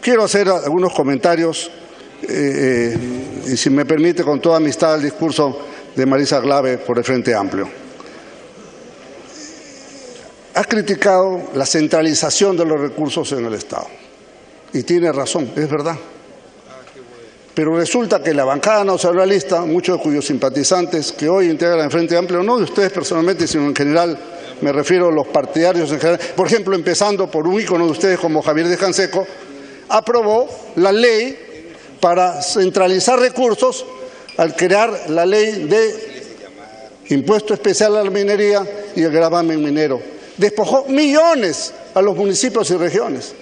Quiero hacer algunos comentarios, y si me permite, con toda amistad, al discurso de Marisa Glave por el Frente Amplio. Ha criticado la centralización de los recursos en el Estado. Y tiene razón, es verdad. Pero resulta que la bancada nacionalista, muchos de cuyos simpatizantes que hoy integran el Frente Amplio, no de ustedes personalmente, sino en general, me refiero a los partidarios en general, por ejemplo, empezando por un ícono de ustedes como Javier de Canseco, aprobó la ley para centralizar recursos al crear la ley de impuesto especial a la minería y el gravamen minero. Despojó millones a los municipios y regiones,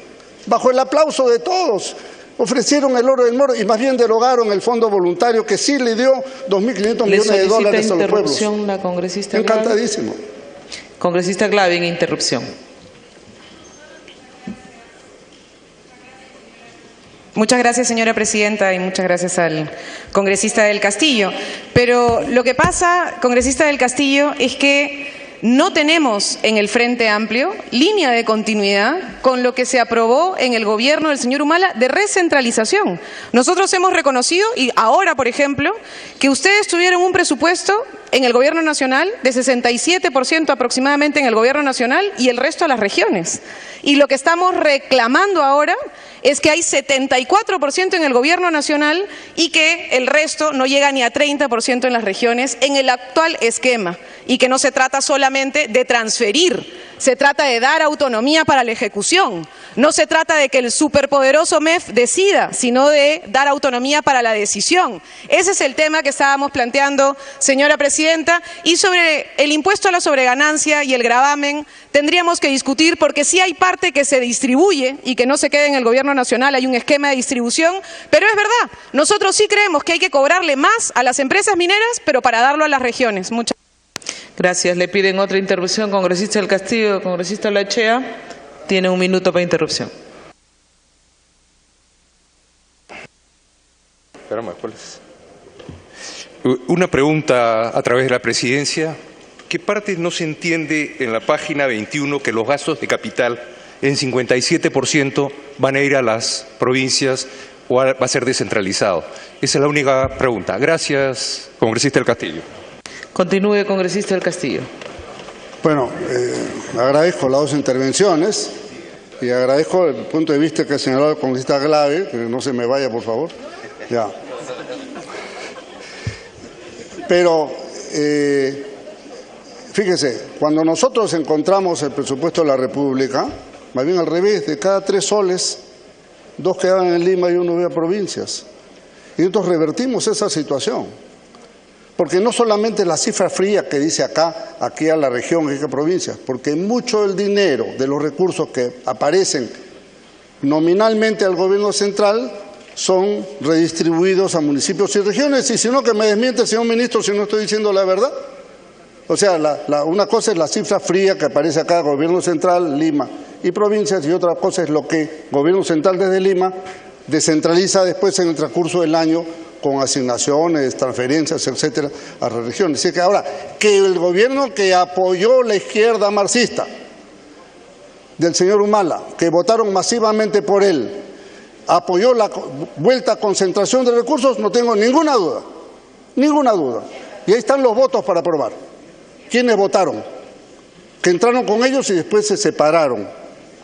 bajo el aplauso de todos. Ofrecieron el oro del moro y más bien derogaron el fondo voluntario que sí le dio 2.500 millones de dólares a los pueblos. La congresista Glave. Encantadísimo. Congresista Glave, en interrupción. Muchas gracias, señora presidenta, y muchas gracias al congresista del Castillo. Pero lo que pasa, congresista del Castillo, es que no tenemos en el Frente Amplio línea de continuidad con lo que se aprobó en el gobierno del señor Humala de recentralización. Nosotros hemos reconocido, y ahora, por ejemplo, que ustedes tuvieron un presupuesto en el gobierno nacional de 67% aproximadamente en el gobierno nacional y el resto a las regiones. Y lo que estamos reclamando ahora es que hay 74% en el gobierno nacional y que el resto no llega ni a 30% en las regiones en el actual esquema, y que no se trata solamente de transferir, se trata de dar autonomía para la ejecución. No se trata de que el superpoderoso MEF decida, sino de dar autonomía para la decisión. Ese es el tema que estábamos planteando, señora presidenta. Y sobre el impuesto a la sobreganancia y el gravamen tendríamos que discutir, porque sí hay parte que se distribuye y que no se queda en el gobierno nacional, hay un esquema de distribución, pero es verdad, nosotros sí creemos que hay que cobrarle más a las empresas mineras, pero para darlo a las regiones. Muchas gracias. Le piden otra interrupción, congresista del Castillo, congresista Lachea. Tiene un minuto para interrupción. Espérame, ¿cuál es? Una pregunta a través de la presidencia. ¿Qué parte no se entiende en la página 21 que los gastos de capital en 57% van a ir a las provincias o va a ser descentralizado? Esa es la única pregunta. Gracias, congresista del Castillo. Continúe, congresista del Castillo. Bueno, agradezco las dos intervenciones y agradezco el punto de vista que ha señalado el congresista Glave, que no se me vaya, por favor. Ya. Pero, fíjese, cuando nosotros encontramos el presupuesto de la República, más bien al revés, de cada 3 soles, 2 quedaban en Lima y 1 iba a provincias. Y nosotros revertimos esa situación. Porque no solamente la cifra fría que dice acá, aquí a la región, aquí a provincias, porque mucho del dinero, de los recursos que aparecen nominalmente al gobierno central, son redistribuidos a municipios y regiones. Y si no, que me desmiente, señor ministro, si no estoy diciendo la verdad. O sea, una cosa es la cifra fría que aparece acá, gobierno central, Lima y provincias, y otra cosa es lo que gobierno central desde Lima descentraliza después en el transcurso del año con asignaciones, transferencias, etcétera, a las regiones. Así que ahora, que el gobierno que apoyó la izquierda marxista del señor Humala, que votaron masivamente por él, apoyó la vuelta a concentración de recursos, no tengo ninguna duda, ninguna duda. Y ahí están los votos para aprobar. ¿Quiénes votaron? Que entraron con ellos y después se separaron.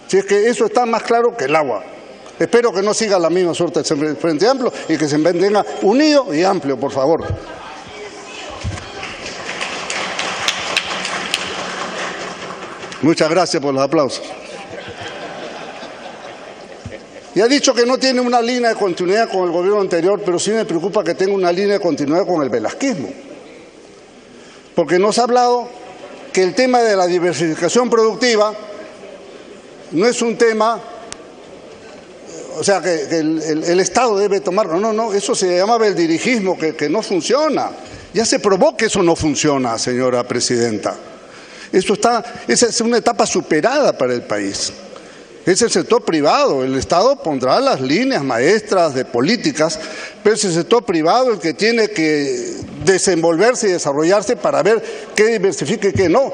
Si es que eso está más claro que el agua. Espero que no siga la misma suerte del Frente Amplio y que se mantenga unido y amplio, por favor. Muchas gracias por los aplausos. Y ha dicho que no tiene una línea de continuidad con el gobierno anterior, pero sí me preocupa que tenga una línea de continuidad con el velasquismo. Porque nos ha hablado que el tema de la diversificación productiva no es un tema, o sea, que el Estado debe tomarlo. No, eso se llama el dirigismo, que no funciona. Ya se probó que eso no funciona, señora presidenta. Esa es una etapa superada para el país. Es el sector privado, el Estado pondrá las líneas maestras de políticas, pero es el sector privado el que tiene que desenvolverse y desarrollarse para ver qué diversifica y qué no.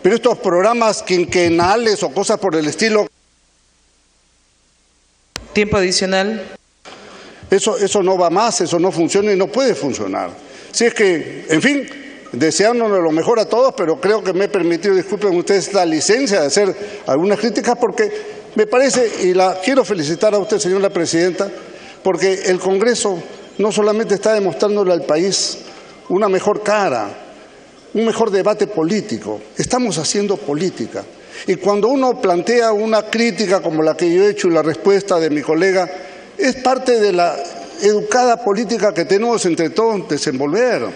Pero estos programas quinquenales o cosas por el estilo... Tiempo adicional. Eso no va más, eso no funciona y no puede funcionar. Si es que, en fin, deseándonos lo mejor a todos, pero creo que me he permitido, disculpen ustedes, la licencia de hacer algunas críticas porque me parece, y la quiero felicitar a usted, señora presidenta, porque el Congreso no solamente está demostrándole al país una mejor cara, un mejor debate político, estamos haciendo política. Y cuando uno plantea una crítica como la que yo he hecho y la respuesta de mi colega, es parte de la educada política que tenemos entre todos desenvolver,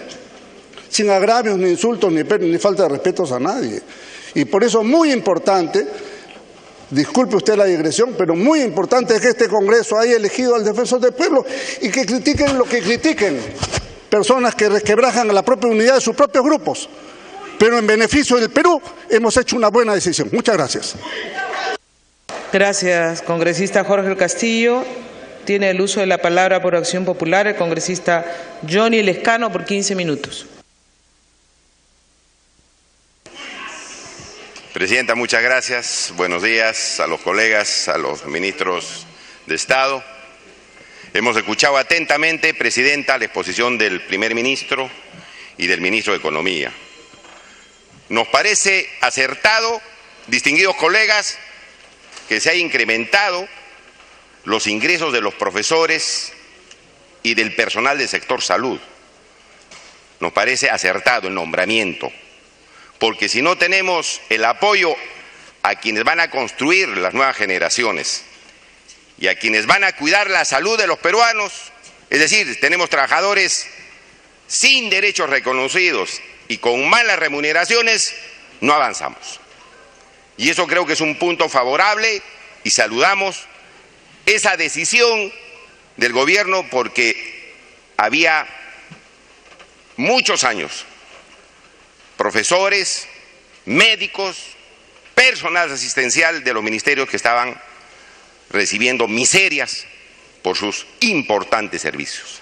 sin agravios, ni insultos, ni falta de respetos a nadie. Y por eso muy importante, disculpe usted la digresión, pero muy importante es que este Congreso haya elegido al defensor del pueblo y que critiquen lo que critiquen, personas que resquebrajan a la propia unidad de sus propios grupos. Pero en beneficio del Perú hemos hecho una buena decisión. Muchas gracias. Gracias, congresista Jorge Castillo. Tiene el uso de la palabra por Acción Popular el congresista Johnny Lescano por 15 minutos. Presidenta, muchas gracias. Buenos días a los colegas, a los ministros de Estado. Hemos escuchado atentamente, Presidenta, la exposición del primer ministro y del ministro de Economía. Nos parece acertado, distinguidos colegas, que se haya incrementado los ingresos de los profesores y del personal del sector salud. Nos parece acertado el nombramiento, porque si no tenemos el apoyo a quienes van a construir las nuevas generaciones y a quienes van a cuidar la salud de los peruanos, es decir, tenemos trabajadores sin derechos reconocidos y con malas remuneraciones, no avanzamos. Y eso creo que es un punto favorable y saludamos esa decisión del gobierno porque había muchos años profesores, médicos, personal asistencial de los ministerios que estaban recibiendo miserias por sus importantes servicios.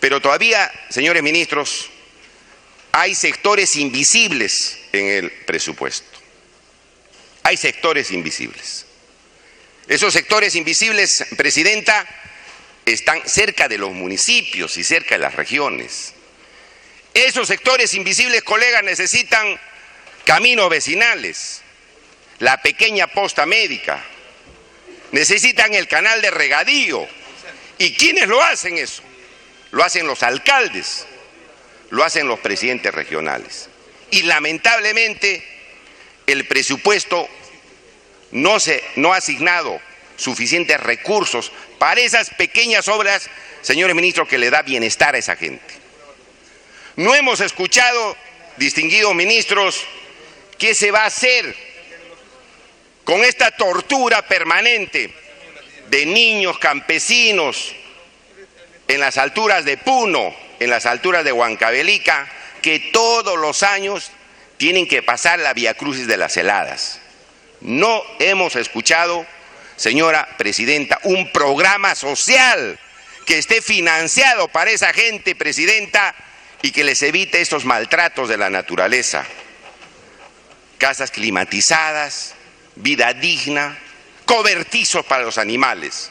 Pero todavía, señores ministros, hay sectores invisibles en el presupuesto. Hay sectores invisibles. Esos sectores invisibles, Presidenta, están cerca de los municipios y cerca de las regiones. Esos sectores invisibles, colegas, necesitan caminos vecinales, la pequeña posta médica, necesitan el canal de regadío. ¿Y quiénes lo hacen eso? Lo hacen los alcaldes, lo hacen los presidentes regionales. Y lamentablemente el presupuesto no ha asignado suficientes recursos para esas pequeñas obras, señores ministros, que le da bienestar a esa gente. No hemos escuchado, distinguidos ministros, qué se va a hacer con esta tortura permanente de niños campesinos en las alturas de Puno, en las alturas de Huancavelica, que todos los años tienen que pasar la viacrucis de las heladas. No hemos escuchado, señora Presidenta, un programa social que esté financiado para esa gente, Presidenta, y que les evite estos maltratos de la naturaleza. Casas climatizadas, vida digna, cobertizos para los animales.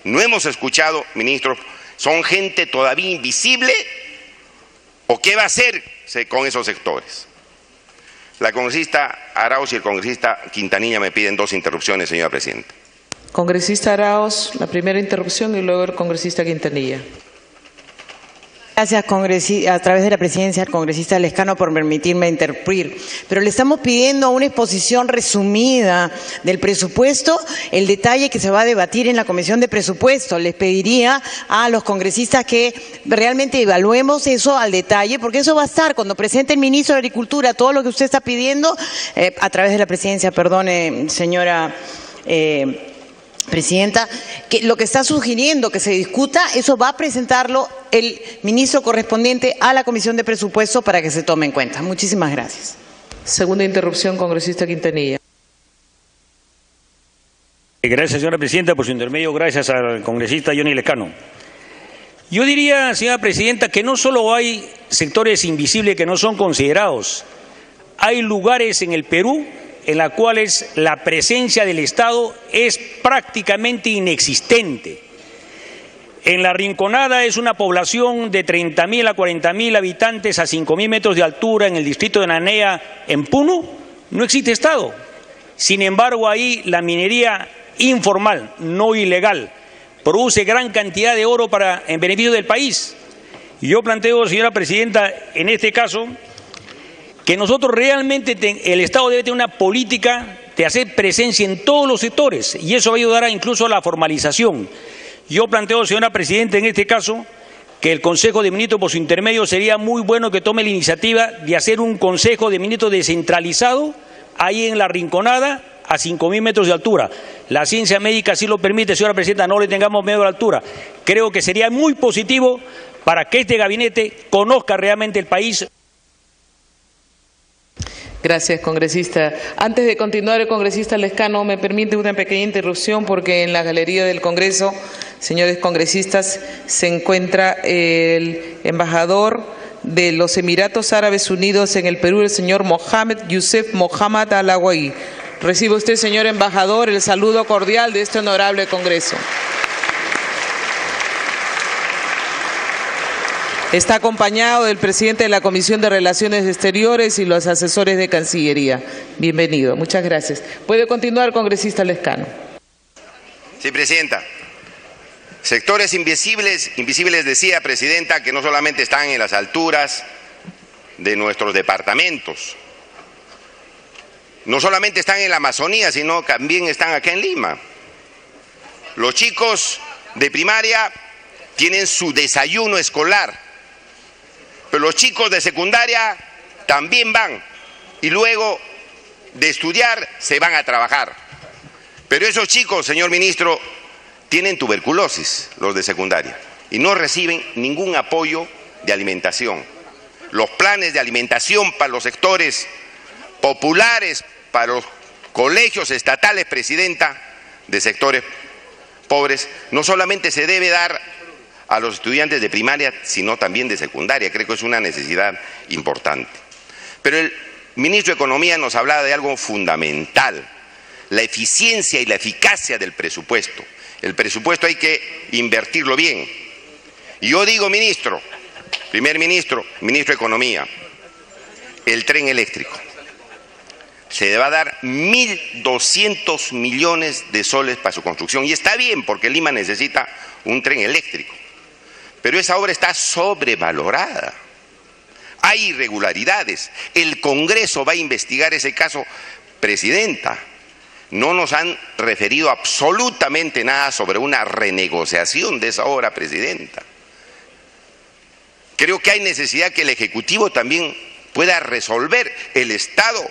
No hemos escuchado, ministros, ¿son gente todavía invisible? ¿O qué va a hacerse con esos sectores? La congresista Arauz y el congresista Quintanilla me piden 2 interrupciones, señora Presidenta. Congresista Arauz, la primera interrupción y luego el congresista Quintanilla. Gracias, a través de la presidencia al congresista Lescano por permitirme interrumpir. Pero le estamos pidiendo una exposición resumida del presupuesto, el detalle que se va a debatir en la Comisión de Presupuesto. Les pediría a los congresistas que realmente evaluemos eso al detalle, porque eso va a estar cuando presente el ministro de Agricultura todo lo que usted está pidiendo, a través de la presidencia, perdone, señora Presidenta, que lo que está sugiriendo que se discuta, eso va a presentarlo el ministro correspondiente a la Comisión de Presupuesto para que se tome en cuenta. Muchísimas gracias. Segunda interrupción, congresista Quintanilla. Gracias, señora Presidenta, por su intermedio. Gracias al congresista Johnny Lescano. Yo diría, señora Presidenta, que no solo hay sectores invisibles que no son considerados, hay lugares en el Perú en las cuales la presencia del Estado es prácticamente inexistente. En La Rinconada es una población de 30.000 a 40.000 habitantes a 5.000 metros de altura en el distrito de Nanea, en Puno, no existe Estado. Sin embargo, ahí la minería informal, no ilegal, produce gran cantidad de oro en beneficio del país. Y yo planteo, señora Presidenta, en este caso, que nosotros realmente, el Estado debe tener una política de hacer presencia en todos los sectores, y eso va a ayudar incluso a la formalización. Yo planteo, señora Presidenta, en este caso, que el Consejo de Ministros, por su intermedio, sería muy bueno que tome la iniciativa de hacer un Consejo de Ministros descentralizado ahí en La Rinconada, a 5.000 metros de altura. La ciencia médica sí lo permite, señora Presidenta, no le tengamos miedo a la altura. Creo que sería muy positivo para que este gabinete conozca realmente el país. Gracias, congresista. Antes de continuar, el congresista Lescano me permite una pequeña interrupción porque en la galería del Congreso, señores congresistas, se encuentra el embajador de los Emiratos Árabes Unidos en el Perú, el señor Mohamed Youssef Mohammad Al-Awaí. Recibe usted, señor embajador, el saludo cordial de este honorable Congreso. Está acompañado del presidente de la Comisión de Relaciones Exteriores y los asesores de Cancillería. Bienvenido. Muchas gracias. Puede continuar, congresista Lescano. Sí, Presidenta. Sectores invisibles decía, Presidenta, que no solamente están en las alturas de nuestros departamentos, no solamente están en la Amazonía, sino también están acá en Lima. Los chicos de primaria tienen su desayuno escolar, pero los chicos de secundaria también van y luego de estudiar se van a trabajar. Pero esos chicos, señor ministro, tienen tuberculosis, los de secundaria, y no reciben ningún apoyo de alimentación. Los planes de alimentación para los sectores populares, para los colegios estatales, Presidenta, de sectores pobres, no solamente se debe dar a los estudiantes de primaria, sino también de secundaria. Creo que es una necesidad importante. Pero el ministro de Economía nos hablaba de algo fundamental, la eficiencia y la eficacia del presupuesto. El presupuesto hay que invertirlo bien. Y yo digo, ministro, primer ministro, ministro de Economía, el tren eléctrico. Se le va a dar 1.200 millones de soles para su construcción. Y está bien, porque Lima necesita un tren eléctrico. Pero esa obra está sobrevalorada. Hay irregularidades. El Congreso va a investigar ese caso. Presidenta, no nos han referido absolutamente nada sobre una renegociación de esa obra, Presidenta. Creo que hay necesidad que el Ejecutivo también pueda resolver. El Estado,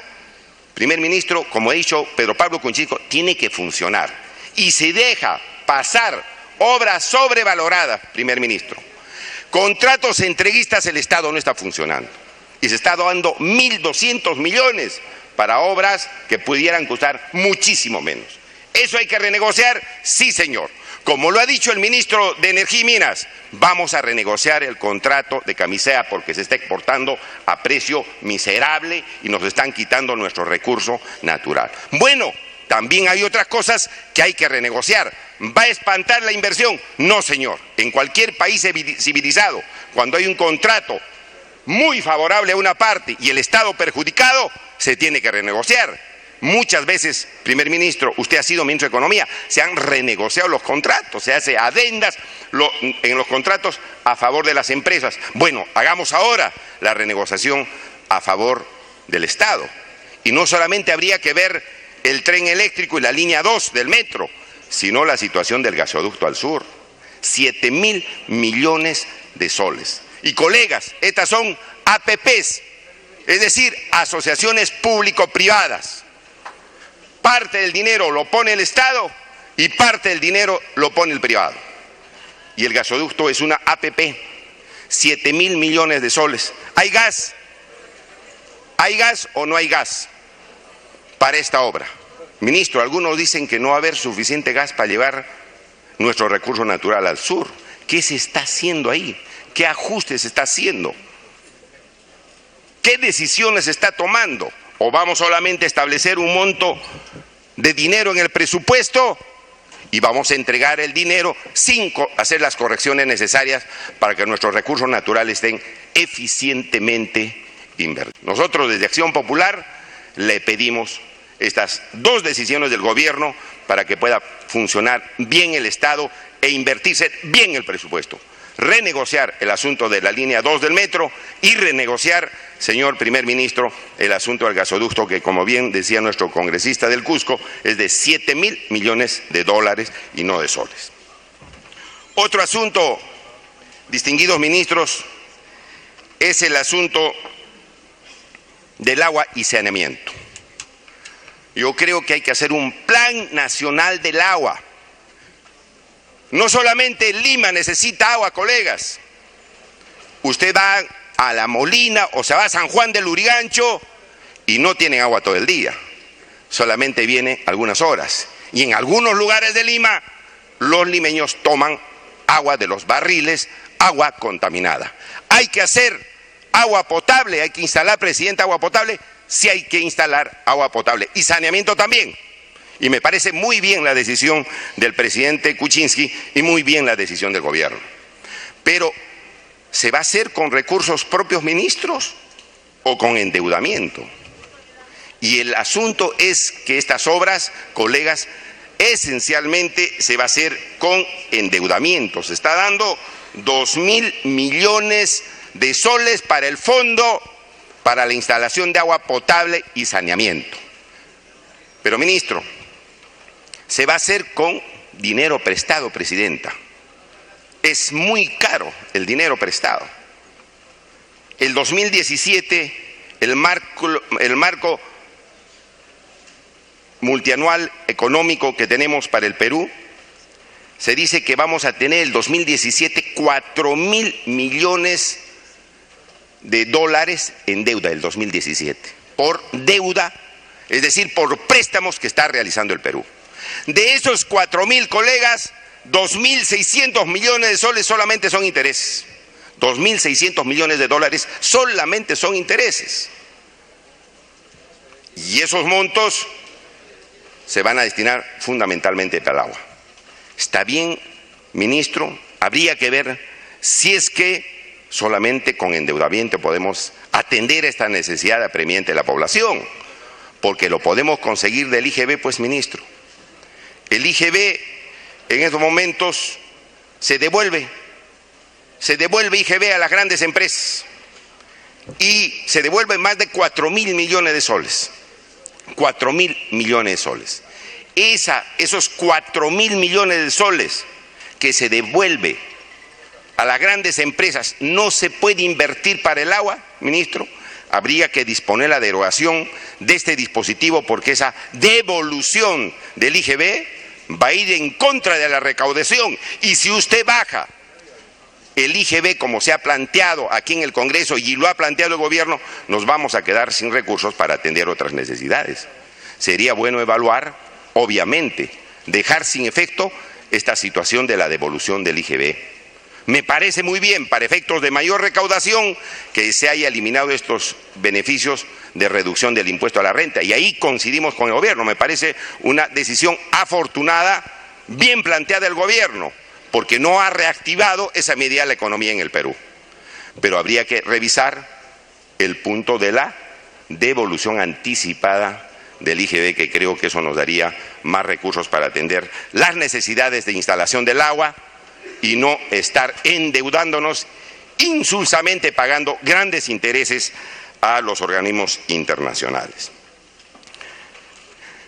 primer ministro, como ha dicho Pedro Pablo Kuczynski, tiene que funcionar. Y se deja pasar obras sobrevaloradas, primer ministro. Contratos entreguistas, el Estado no está funcionando. Y se está dando 1.200 millones para obras que pudieran costar muchísimo menos. ¿Eso hay que renegociar? Sí, señor. Como lo ha dicho el ministro de Energía y Minas, vamos a renegociar el contrato de Camisea porque se está exportando a precio miserable y nos están quitando nuestro recurso natural. Bueno, también hay otras cosas que hay que renegociar. ¿Va a espantar la inversión? No, señor. En cualquier país civilizado, cuando hay un contrato muy favorable a una parte y el Estado perjudicado, se tiene que renegociar. Muchas veces, primer ministro, usted ha sido ministro de Economía, se han renegociado los contratos, se hace adendas en los contratos a favor de las empresas. Bueno, hagamos ahora la renegociación a favor del Estado. Y no solamente habría que ver el tren eléctrico y la línea 2 del metro, sino la situación del gasoducto al sur. 7.000 millones de soles. Y colegas, estas son APPs, es decir, asociaciones público-privadas. Parte del dinero lo pone el Estado y parte del dinero lo pone el privado. Y el gasoducto es una APP, 7.000 millones de soles. ¿Hay gas? ¿Hay gas o no hay gas para esta obra? Ministro, algunos dicen que no va a haber suficiente gas para llevar nuestro recurso natural al sur. ¿Qué se está haciendo ahí? ¿Qué ajustes se está haciendo? ¿Qué decisiones se está tomando? ¿O vamos solamente a establecer un monto de dinero en el presupuesto y vamos a entregar el dinero sin hacer las correcciones necesarias para que nuestros recursos naturales estén eficientemente invertidos? Nosotros desde Acción Popular le pedimos estas dos decisiones del Gobierno para que pueda funcionar bien el Estado e invertirse bien el presupuesto. Renegociar el asunto de la línea 2 del metro y renegociar, señor primer ministro, el asunto del gasoducto que, como bien decía nuestro congresista del Cusco, es de 7.000 millones de dólares y no de soles. Otro asunto, distinguidos ministros, es el asunto del agua y saneamiento. Yo creo que hay que hacer un plan nacional del agua. No solamente Lima necesita agua, colegas. Usted va a La Molina o se va a San Juan del Lurigancho y no tienen agua todo el día. Solamente viene algunas horas. Y en algunos lugares de Lima, los limeños toman agua de los barriles, agua contaminada. Hay que hacer agua potable, hay que instalar, presidenta, agua potable. Sí hay que instalar agua potable. Y saneamiento también. Y me parece muy bien la decisión del presidente Kuczynski y muy bien la decisión del Gobierno. Pero, ¿se va a hacer con recursos propios, ministros, o con endeudamiento? Y el asunto es que estas obras, colegas, esencialmente se va a hacer con endeudamiento. Se está dando 2.000 millones de soles para el fondo para la instalación de agua potable y saneamiento. Pero, ministro, se va a hacer con dinero prestado, presidenta. Es muy caro el dinero prestado. El 2017, el marco multianual económico que tenemos para el Perú, se dice que vamos a tener el 2017 4.000 millones de dólares en deuda el 2017. Por deuda, es decir, por préstamos que está realizando el Perú. De esos 4.000, colegas, 2.600 millones de soles solamente son intereses. 2.600 millones de dólares solamente son intereses. Y esos montos se van a destinar fundamentalmente para el agua. Está bien, ministro, habría que ver si es que solamente con endeudamiento podemos atender esta necesidad apremiante de la población, porque lo podemos conseguir del IGB, pues, ministro. El IGB en estos momentos se devuelve IGB a las grandes empresas y se devuelve más de 4.000 millones de soles. 4.000 millones de soles. Esos 4.000 millones de soles que se devuelve a las grandes empresas no se puede invertir para el agua, ministro. Habría que disponer la derogación de este dispositivo, porque esa devolución del IGB va a ir en contra de la recaudación. Y si usted baja el IGB como se ha planteado aquí en el Congreso y lo ha planteado el Gobierno, nos vamos a quedar sin recursos para atender otras necesidades. Sería bueno evaluar, obviamente, dejar sin efecto esta situación de la devolución del IGB. Me parece muy bien, para efectos de mayor recaudación, que se haya eliminado estos beneficios de reducción del impuesto a la renta. Y ahí coincidimos con el Gobierno. Me parece una decisión afortunada, bien planteada del Gobierno, porque no ha reactivado esa medida de la economía en el Perú. Pero habría que revisar el punto de la devolución anticipada del IGB, que creo que eso nos daría más recursos para atender las necesidades de instalación del agua y no estar endeudándonos insulsamente pagando grandes intereses a los organismos internacionales.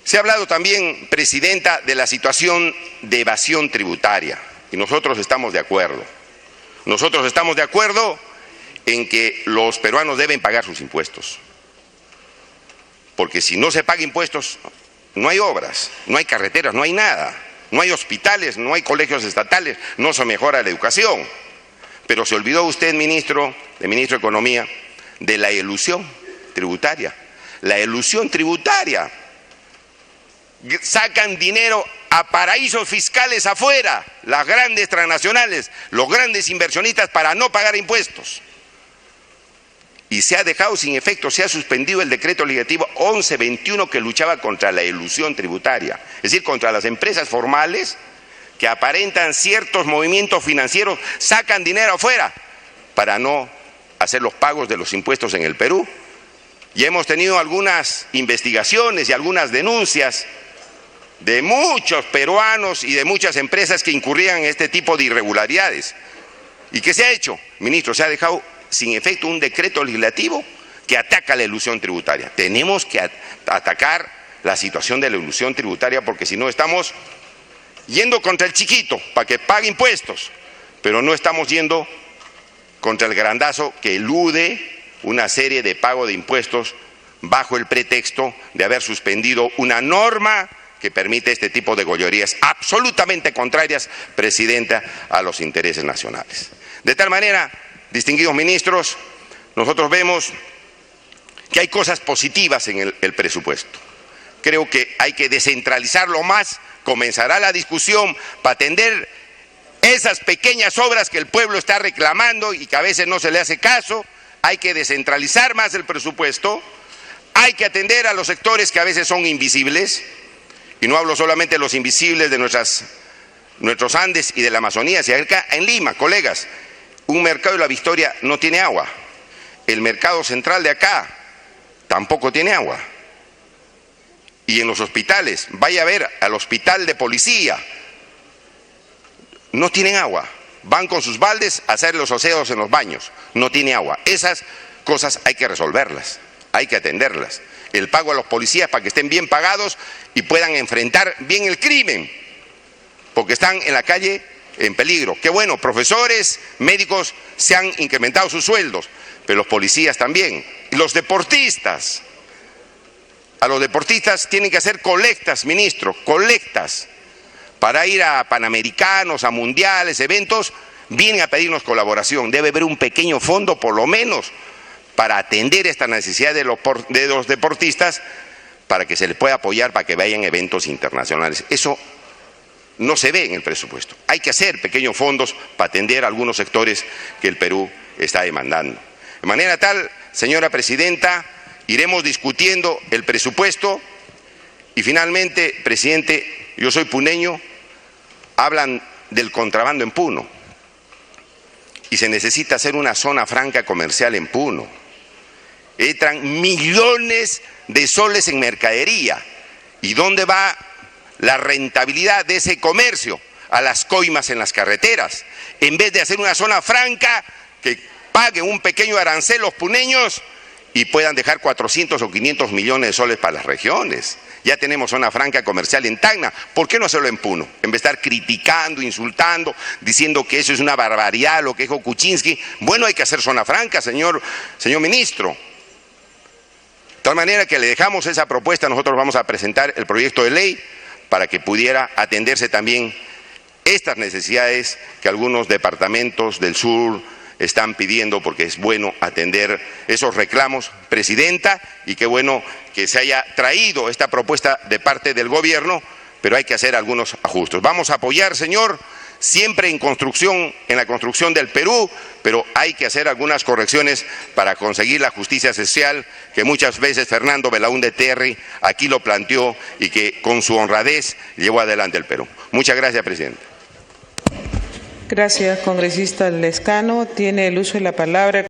Se ha hablado también, Presidenta, de la situación de evasión tributaria y nosotros estamos de acuerdo. Nosotros estamos de acuerdo en que los peruanos deben pagar sus impuestos, porque si no se pagan impuestos no hay obras, no hay carreteras, no hay nada. No hay hospitales, no hay colegios estatales, no se mejora la educación. Pero se olvidó usted, ministro de Economía, de la elusión tributaria. La elusión tributaria. Sacan dinero a paraísos fiscales afuera, las grandes transnacionales, los grandes inversionistas, para no pagar impuestos. Y se ha dejado sin efecto, se ha suspendido el decreto legislativo 1121 que luchaba contra la elusión tributaria, es decir, contra las empresas formales que aparentan ciertos movimientos financieros, sacan dinero afuera para no hacer los pagos de los impuestos en el Perú. Y hemos tenido algunas investigaciones y algunas denuncias de muchos peruanos y de muchas empresas que incurrían en este tipo de irregularidades. ¿Y qué se ha hecho, ministro? Se ha dejado sin efecto un decreto legislativo que ataca la elusión tributaria. Tenemos que atacar la situación de la elusión tributaria, porque si no estamos yendo contra el chiquito para que pague impuestos, pero no estamos yendo contra el grandazo que elude una serie de pago de impuestos bajo el pretexto de haber suspendido una norma que permite este tipo de gollerías absolutamente contrarias, Presidenta, a los intereses nacionales. De tal manera, distinguidos ministros, nosotros vemos que hay cosas positivas en el presupuesto. Creo que hay que descentralizarlo más, comenzará la discusión para atender esas pequeñas obras que el pueblo está reclamando y que a veces no se le hace caso. Hay que descentralizar más el presupuesto, hay que atender a los sectores que a veces son invisibles, y no hablo solamente de los invisibles de nuestros Andes y de la Amazonía, sino acá en Lima, colegas. Un mercado de La Victoria no tiene agua. El mercado central de acá tampoco tiene agua. Y en los hospitales, vaya a ver al hospital de policía, no tienen agua. Van con sus baldes a hacer los aseos en los baños. No tiene agua. Esas cosas hay que resolverlas, hay que atenderlas. El pago a los policías para que estén bien pagados y puedan enfrentar bien el crimen, porque están en la calle en peligro. Qué bueno, profesores, médicos se han incrementado sus sueldos, pero los policías también. Y los deportistas, a los deportistas tienen que hacer colectas, ministro, colectas, para ir a panamericanos, a mundiales, eventos, vienen a pedirnos colaboración. Debe haber un pequeño fondo, por lo menos, para atender esta necesidad de los deportistas, para que se les pueda apoyar para que vayan a eventos internacionales. Eso no se ve en el presupuesto. Hay que hacer pequeños fondos para atender a algunos sectores que el Perú está demandando. De manera tal, señora presidenta, iremos discutiendo el presupuesto y finalmente, presidente, yo soy puneño, hablan del contrabando en Puno y se necesita hacer una zona franca comercial en Puno. Entran millones de soles en mercadería. ¿Y dónde va la rentabilidad de ese comercio? A las coimas en las carreteras. En vez de hacer una zona franca que paguen un pequeño arancel los puneños y puedan dejar 400 o 500 millones de soles para las regiones. Ya tenemos zona franca comercial en Tacna, ¿por qué no hacerlo en Puno? En vez de estar criticando, insultando, diciendo que eso es una barbaridad, lo que dijo Kuczynski. Bueno, hay que hacer zona franca, señor ministro. De tal manera que le dejamos esa propuesta, nosotros vamos a presentar el proyecto de ley para que pudiera atenderse también estas necesidades que algunos departamentos del sur están pidiendo, porque es bueno atender esos reclamos, presidenta, y qué bueno que se haya traído esta propuesta de parte del gobierno, pero hay que hacer algunos ajustes. Vamos a apoyar, señor, siempre en la construcción del Perú, pero hay que hacer algunas correcciones para conseguir la justicia social que muchas veces Fernando Belaúnde Terry aquí lo planteó y que con su honradez llevó adelante el Perú. Muchas gracias, presidente. Gracias, congresista Lescano. Tiene el uso de la palabra.